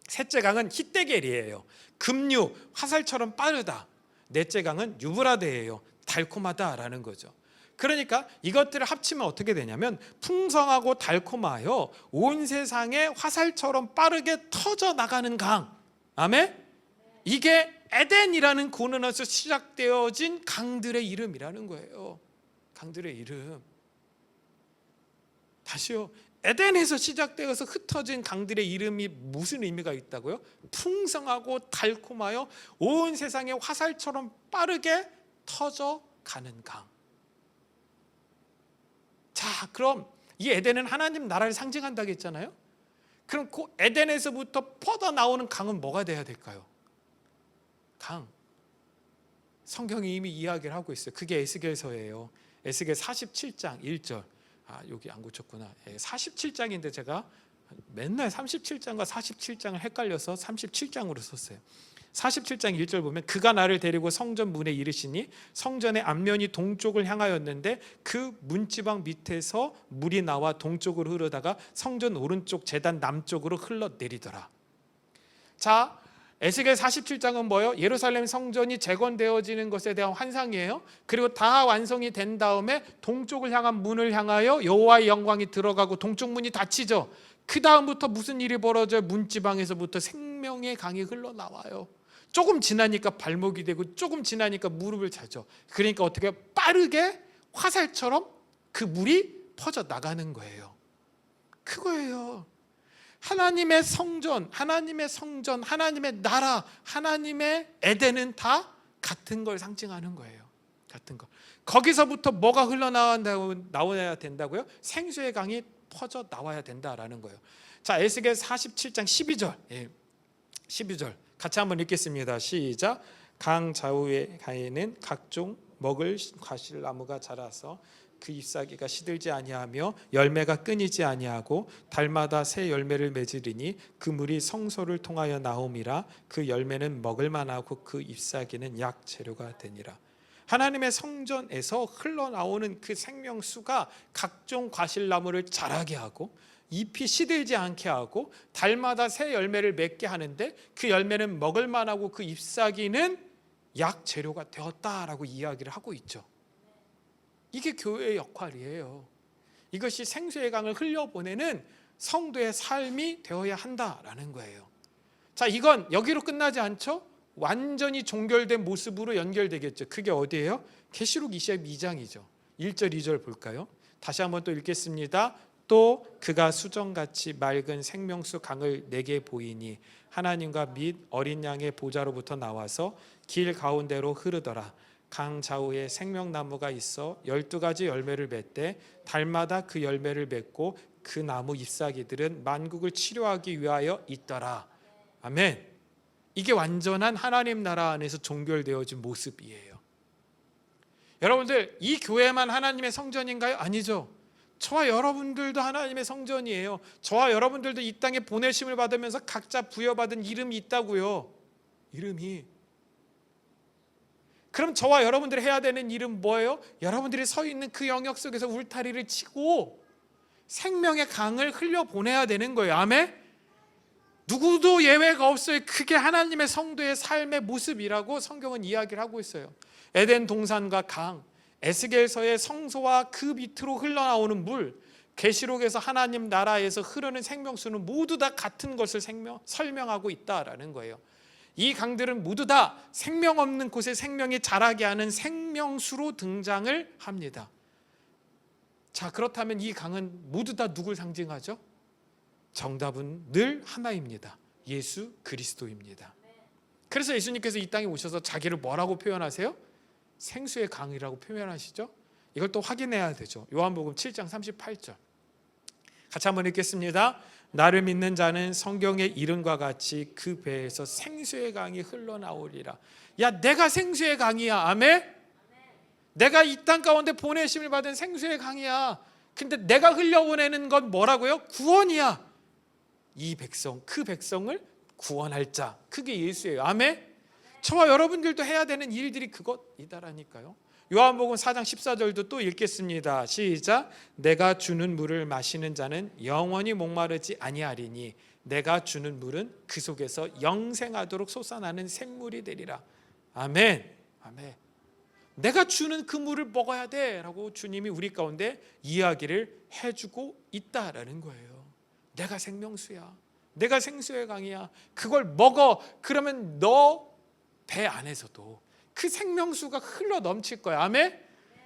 셋째 강은 히데겔이에요. 급류, 화살처럼 빠르다. 넷째 강은 유브라데예요. 달콤하다라는 거죠. 그러니까 이것들을 합치면 어떻게 되냐면 풍성하고 달콤하여 온 세상에 화살처럼 빠르게 터져 나가는 강. 아멘? 이게 에덴이라는 고난에서 시작되어진 강들의 이름이라는 거예요. 강들의 이름. 다시요. 에덴에서 시작되어서 흩어진 강들의 이름이 무슨 의미가 있다고요? 풍성하고 달콤하여 온 세상에 화살처럼 빠르게 터져가는 강. 자, 그럼 이 에덴은 하나님 나라를 상징한다고 했잖아요. 그럼 그 에덴에서부터 뻗어 나오는 강은 뭐가 돼야 될까요? 강. 성경이 이미 이야기를 하고 있어요. 그게 에스겔서예요. 에스겔 47장 1절. 여기 안 고쳤구나. 47장인데 제가 맨날 37장과 47장을 헷갈려서 37장으로 썼어요. 47장 1절 보면 그가 나를 데리고 성전 문에 이르시니 성전의 앞면이 동쪽을 향하였는데 그 문지방 밑에서 물이 나와 동쪽으로 흐르다가 성전 오른쪽 제단 남쪽으로 흘러내리더라. 자, 에스겔 47장은 뭐예요? 예루살렘 성전이 재건되어지는 것에 대한 환상이에요. 그리고 다 완성이 된 다음에 동쪽을 향한 문을 향하여 여호와의 영광이 들어가고 동쪽 문이 닫히죠. 그 다음부터 무슨 일이 벌어져요? 문지방에서부터 생명의 강이 흘러나와요. 조금 지나니까 발목이 되고 조금 지나니까 무릎을 차죠. 그러니까 어떻게 빠르게 화살처럼 그 물이 퍼져 나가는 거예요. 그거예요. 하나님의 성전, 하나님의 나라, 하나님의 에덴은 다 같은 걸 상징하는 거예요. 같은 거. 거기서부터 뭐가 흘러나와야 된다고요? 생수의 강이 퍼져 나와야 된다라는 거예요. 자, 에스겔 47장 12절. 12절. 같이 한번 읽겠습니다. 시작. 강 좌우에 가에는 각종 먹을 과실나무가 자라서 그 잎사귀가 시들지 아니하며 열매가 끊이지 아니하고 달마다 새 열매를 맺으리니 그 물이 성소를 통하여 나옴이라. 그 열매는 먹을 만하고 그 잎사귀는 약 재료가 되니라. 하나님의 성전에서 흘러나오는 그 생명수가 각종 과실나무를 자라게 하고 잎이 시들지 않게 하고 달마다 새 열매를 맺게 하는데 그 열매는 먹을 만하고 그 잎사귀는 약 재료가 되었다라고 이야기를 하고 있죠. 이게 교회의 역할이에요. 이것이 생수의 강을 흘려보내는 성도의 삶이 되어야 한다라는 거예요. 자, 이건 여기로 끝나지 않죠? 완전히 종결된 모습으로 연결되겠죠. 그게 어디예요? 계시록 22장이죠. 1절 2절 볼까요? 다시 한번 또 읽겠습니다. 또 그가 수정같이 맑은 생명수 강을 내게 보이니 하나님과 및 어린 양의 보좌로부터 나와서 길 가운데로 흐르더라. 강 좌우에 생명나무가 있어 12가지 열매를 맺되 달마다 그 열매를 맺고 그 나무 잎사귀들은 만국을 치료하기 위하여 있더라. 아멘. 이게 완전한 하나님 나라 안에서 종결되어진 모습이에요. 여러분들, 이 교회만 하나님의 성전인가요? 아니죠. 저와 여러분들도 하나님의 성전이에요. 저와 여러분들도 이 땅에 보내심을 받으면서 각자 부여받은 이름이 있다고요. 이름이. 그럼 저와 여러분들이 해야 되는 일은 뭐예요? 여러분들이 서 있는 그 영역 속에서 울타리를 치고 생명의 강을 흘려보내야 되는 거예요. 아멘? 누구도 예외가 없어요. 그게 하나님의 성도의 삶의 모습이라고 성경은 이야기를 하고 있어요. 에덴 동산과 강, 에스겔서의 성소와 그 밑으로 흘러나오는 물, 계시록에서 하나님 나라에서 흐르는 생명수는 모두 다 같은 것을 설명하고 있다라는 거예요. 이 강들은 모두 다 생명 없는 곳에 생명이 자라게 하는 생명수로 등장을 합니다. 자, 그렇다면 이 강은 모두 다 누굴 상징하죠? 정답은 늘 하나입니다. 예수 그리스도입니다. 그래서 예수님께서 이 땅에 오셔서 자기를 뭐라고 표현하세요? 생수의 강이라고 표현하시죠? 이걸 또 확인해야 되죠. 요한복음 7장 38절. 같이 한번 읽겠습니다. 나를 믿는 자는 성경의 이름과 같이 그 배에서 생수의 강이 흘러나오리라. 야, 내가 생수의 강이야. 아멘? 내가 이 땅 가운데 보내심을 받은 생수의 강이야. 근데 내가 흘려보내는 건 뭐라고요? 구원이야. 이 백성, 그 백성을 구원할 자, 그게 예수예요. 아멘? 저와 여러분들도 해야 되는 일들이 그것이다라니까요. 요한복음 4장 14절도 또 읽겠습니다. 시작. 내가 주는 물을 마시는 자는 영원히 목마르지 아니하리니 내가 주는 물은 그 속에서 영생하도록 솟아나는 샘물이 되리라. 아멘. 아멘. 내가 주는 그 물을 먹어야 돼 라고 주님이 우리 가운데 이야기를 해주고 있다라는 거예요. 내가 생명수야. 내가 생수의 강이야. 그걸 먹어. 그러면 너 배 안에서도 그 생명수가 흘러 넘칠 거예요. 아멘.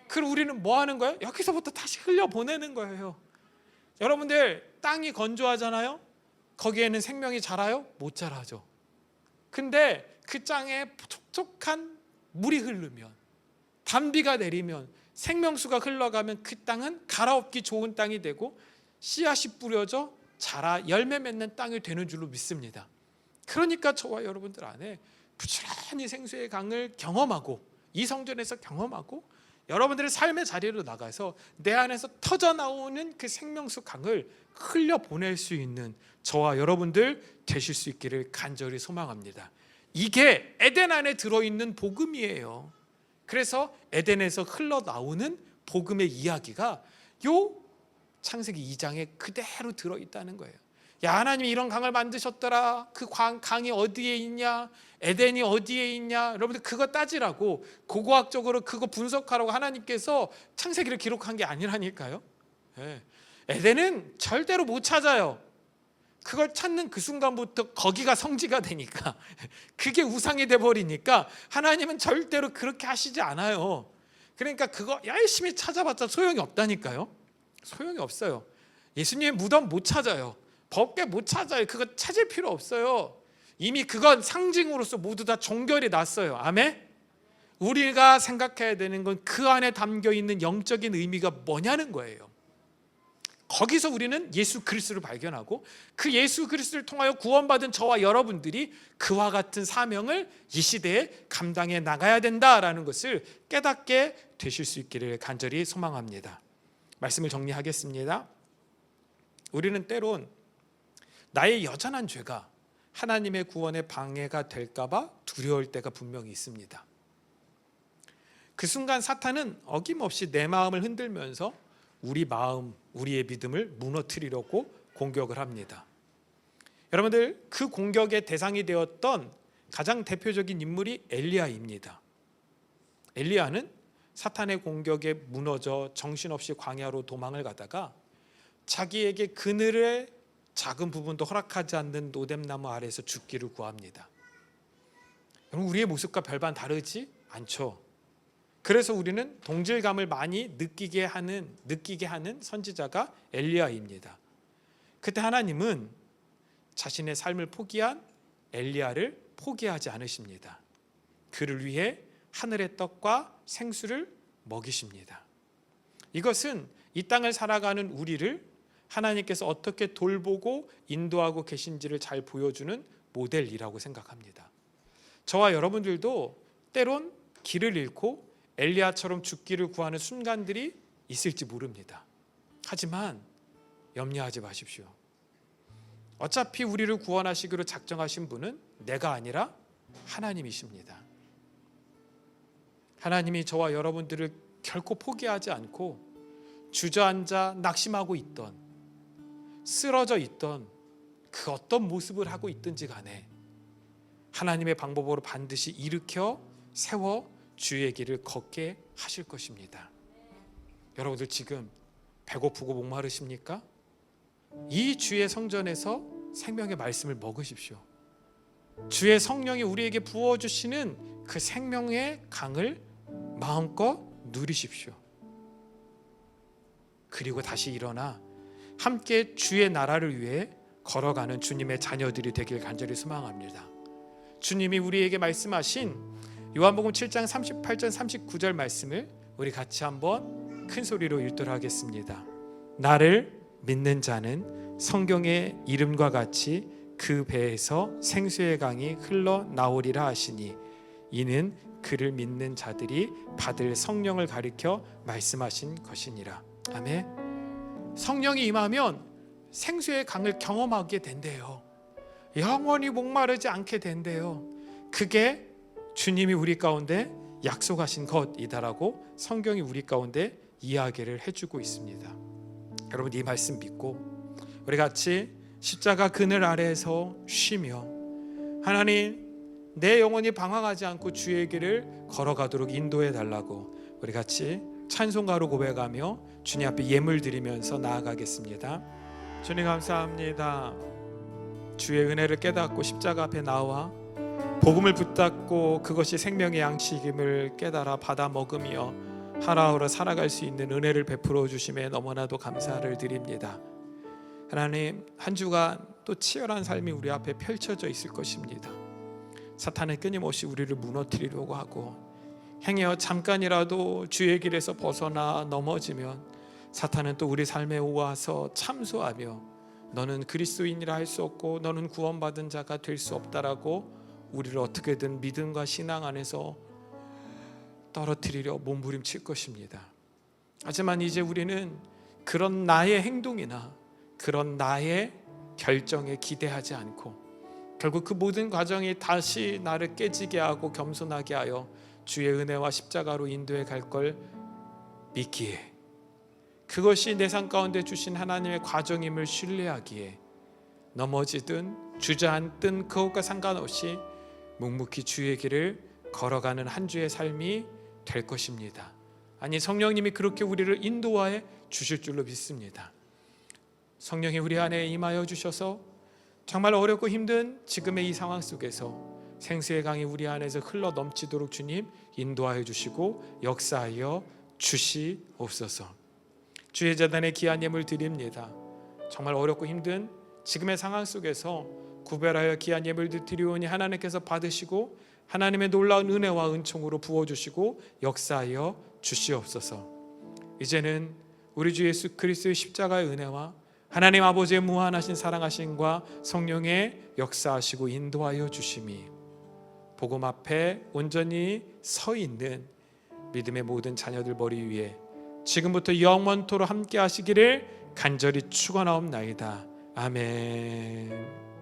그럼 우리는 뭐 하는 거예요? 여기서부터 다시 흘려 보내는 거예요. 여러분들, 땅이 건조하잖아요. 거기에는 생명이 자라요? 못 자라죠. 근데 그 땅에 촉촉한 물이 흐르면, 단비가 내리면, 생명수가 흘러가면 그 땅은 갈아엎기 좋은 땅이 되고 씨앗이 뿌려져 자라 열매 맺는 땅이 되는 줄로 믿습니다. 그러니까 저와 여러분들 안에 부지런히 생수의 강을 경험하고, 이 성전에서 경험하고, 여러분들의 삶의 자리로 나가서 내 안에서 터져 나오는 그 생명수 강을 흘려보낼 수 있는 저와 여러분들 되실 수 있기를 간절히 소망합니다. 이게 에덴 안에 들어있는 복음이에요. 그래서 에덴에서 흘러나오는 복음의 이야기가 요 창세기 2장에 그대로 들어있다는 거예요. 야, 하나님이 이런 강을 만드셨더라. 그 강이 어디에 있냐, 에덴이 어디에 있냐, 여러분들 그거 따지라고, 고고학적으로 그거 분석하라고 하나님께서 창세기를 기록한 게 아니라니까요. 에덴은 절대로 못 찾아요. 그걸 찾는 그 순간부터 거기가 성지가 되니까, 그게 우상이 돼버리니까 하나님은 절대로 그렇게 하시지 않아요. 그러니까 그거 열심히 찾아봤자 소용이 없다니까요. 소용이 없어요. 예수님의 무덤 못 찾아요. 법궤 못 찾아요. 그거 찾을 필요 없어요. 이미 그건 상징으로서 모두 다 종결이 났어요. 아멘. 우리가 생각해야 되는 건 그 안에 담겨 있는 영적인 의미가 뭐냐는 거예요. 거기서 우리는 예수 그리스도를 발견하고, 그 예수 그리스도를 통하여 구원받은 저와 여러분들이 그와 같은 사명을 이 시대에 감당해 나가야 된다라는 것을 깨닫게 되실 수 있기를 간절히 소망합니다. 말씀을 정리하겠습니다. 우리는 때론 나의 여전한 죄가 하나님의 구원에 방해가 될까 봐 두려울 때가 분명히 있습니다. 그 순간 사탄은 어김없이 내 마음을 흔들면서 우리 마음, 우리의 믿음을 무너뜨리려고 공격을 합니다. 여러분들, 그 공격의 대상이 되었던 가장 대표적인 인물이 엘리야입니다. 엘리야는 사탄의 공격에 무너져 정신없이 광야로 도망을 가다가 자기에게 그늘의 작은 부분도 허락하지 않는 노뎀나무 아래에서 죽기를 구합니다. 여러분, 우리의 모습과 별반 다르지 않죠. 그래서 우리는 동질감을 많이 느끼게 하는 선지자가 엘리야입니다. 그때 하나님은 자신의 삶을 포기한 엘리야를 포기하지 않으십니다. 그를 위해 하늘의 떡과 생수를 먹이십니다. 이것은 이 땅을 살아가는 우리를 하나님께서 어떻게 돌보고 인도하고 계신지를 잘 보여주는 모델이라고 생각합니다. 저와 여러분들도 때론 길을 잃고 엘리야처럼 죽기를 구하는 순간들이 있을지 모릅니다. 하지만 염려하지 마십시오. 어차피 우리를 구원하시기로 작정하신 분은 내가 아니라 하나님이십니다. 하나님이 저와 여러분들을 결코 포기하지 않고 주저앉아 낙심하고 있던, 쓰러져 있던 그 어떤 모습을 하고 있든지 간에 하나님의 방법으로 반드시 일으켜 세워 주의 길을 걷게 하실 것입니다. 여러분들 지금 배고프고 목마르십니까? 이 주의 성전에서 생명의 말씀을 먹으십시오. 주의 성령이 우리에게 부어주시는 그 생명의 강을 마음껏 누리십시오. 그리고 다시 일어나 함께 주의 나라를 위해 걸어가는 주님의 자녀들이 되길 간절히 소망합니다. 주님이 우리에게 말씀하신 요한복음 7장 38절 39절 말씀을 우리 같이 한번 큰 소리로 읽도록 하겠습니다. 나를 믿는 자는 성경의 이름과 같이 그 배에서 생수의 강이 흘러나오리라 하시니 이는 그를 믿는 자들이 받을 성령을 가리켜 말씀하신 것이니라. 아멘. 성령이 임하면 생수의 강을 경험하게 된대요. 영원히 목마르지 않게 된대요. 그게 주님이 우리 가운데 약속하신 것이다라고 성경이 우리 가운데 이야기를 해주고 있습니다. 여러분, 이 말씀 믿고 우리 같이 십자가 그늘 아래에서 쉬며 하나님, 내 영혼이 방황하지 않고 주의 길을 걸어가도록 인도해 달라고 우리 같이 찬송가로 고백하며 주님 앞에 예물 드리면서 나아가겠습니다. 주님 감사합니다. 주의 은혜를 깨닫고 십자가 앞에 나와 복음을 붙잡고 그것이 생명의 양식임을 깨달아 받아 먹으며 하루하루 살아갈 수 있는 은혜를 베풀어 주심에 너무나도 감사를 드립니다. 하나님, 한 주간 또 치열한 삶이 우리 앞에 펼쳐져 있을 것입니다. 사탄은 끊임없이 우리를 무너뜨리려고 하고, 행여 잠깐이라도 주의 길에서 벗어나 넘어지면 사탄은 또 우리 삶에 오와서 참소하며 너는 그리스도인이라 할 수 없고 너는 구원받은 자가 될 수 없다라고 우리를 어떻게든 믿음과 신앙 안에서 떨어뜨리려 몸부림칠 것입니다. 하지만 이제 우리는 그런 나의 행동이나 그런 나의 결정에 기대하지 않고 결국 그 모든 과정이 다시 나를 깨지게 하고 겸손하게 하여 주의 은혜와 십자가로 인도해 갈 걸 믿기에, 그것이 내 삶 가운데 주신 하나님의 과정임을 신뢰하기에 넘어지든 주저앉든 그것과 상관없이 묵묵히 주의 길을 걸어가는 한 주의 삶이 될 것입니다. 아니, 성령님이 그렇게 우리를 인도하여 주실 줄로 믿습니다. 성령이 우리 안에 임하여 주셔서 정말 어렵고 힘든 지금의 이 상황 속에서 생수의 강이 우리 안에서 흘러 넘치도록 주님 인도하여 주시고 역사하여 주시옵소서. 주의 재단에 귀한 예물 드립니다. 정말 어렵고 힘든 지금의 상황 속에서 구별하여 귀한 예물들 드리오니 하나님께서 받으시고 하나님의 놀라운 은혜와 은총으로 부어주시고 역사하여 주시옵소서. 이제는 우리 주 예수 그리스도의 십자가의 은혜와 하나님 아버지의 무한하신 사랑하심과 성령의 역사하시고 인도하여 주심이 복음 앞에 온전히 서 있는 믿음의 모든 자녀들 머리 위에 지금부터 영원토록 함께 하시기를 간절히 축원하옵나이다. 아멘.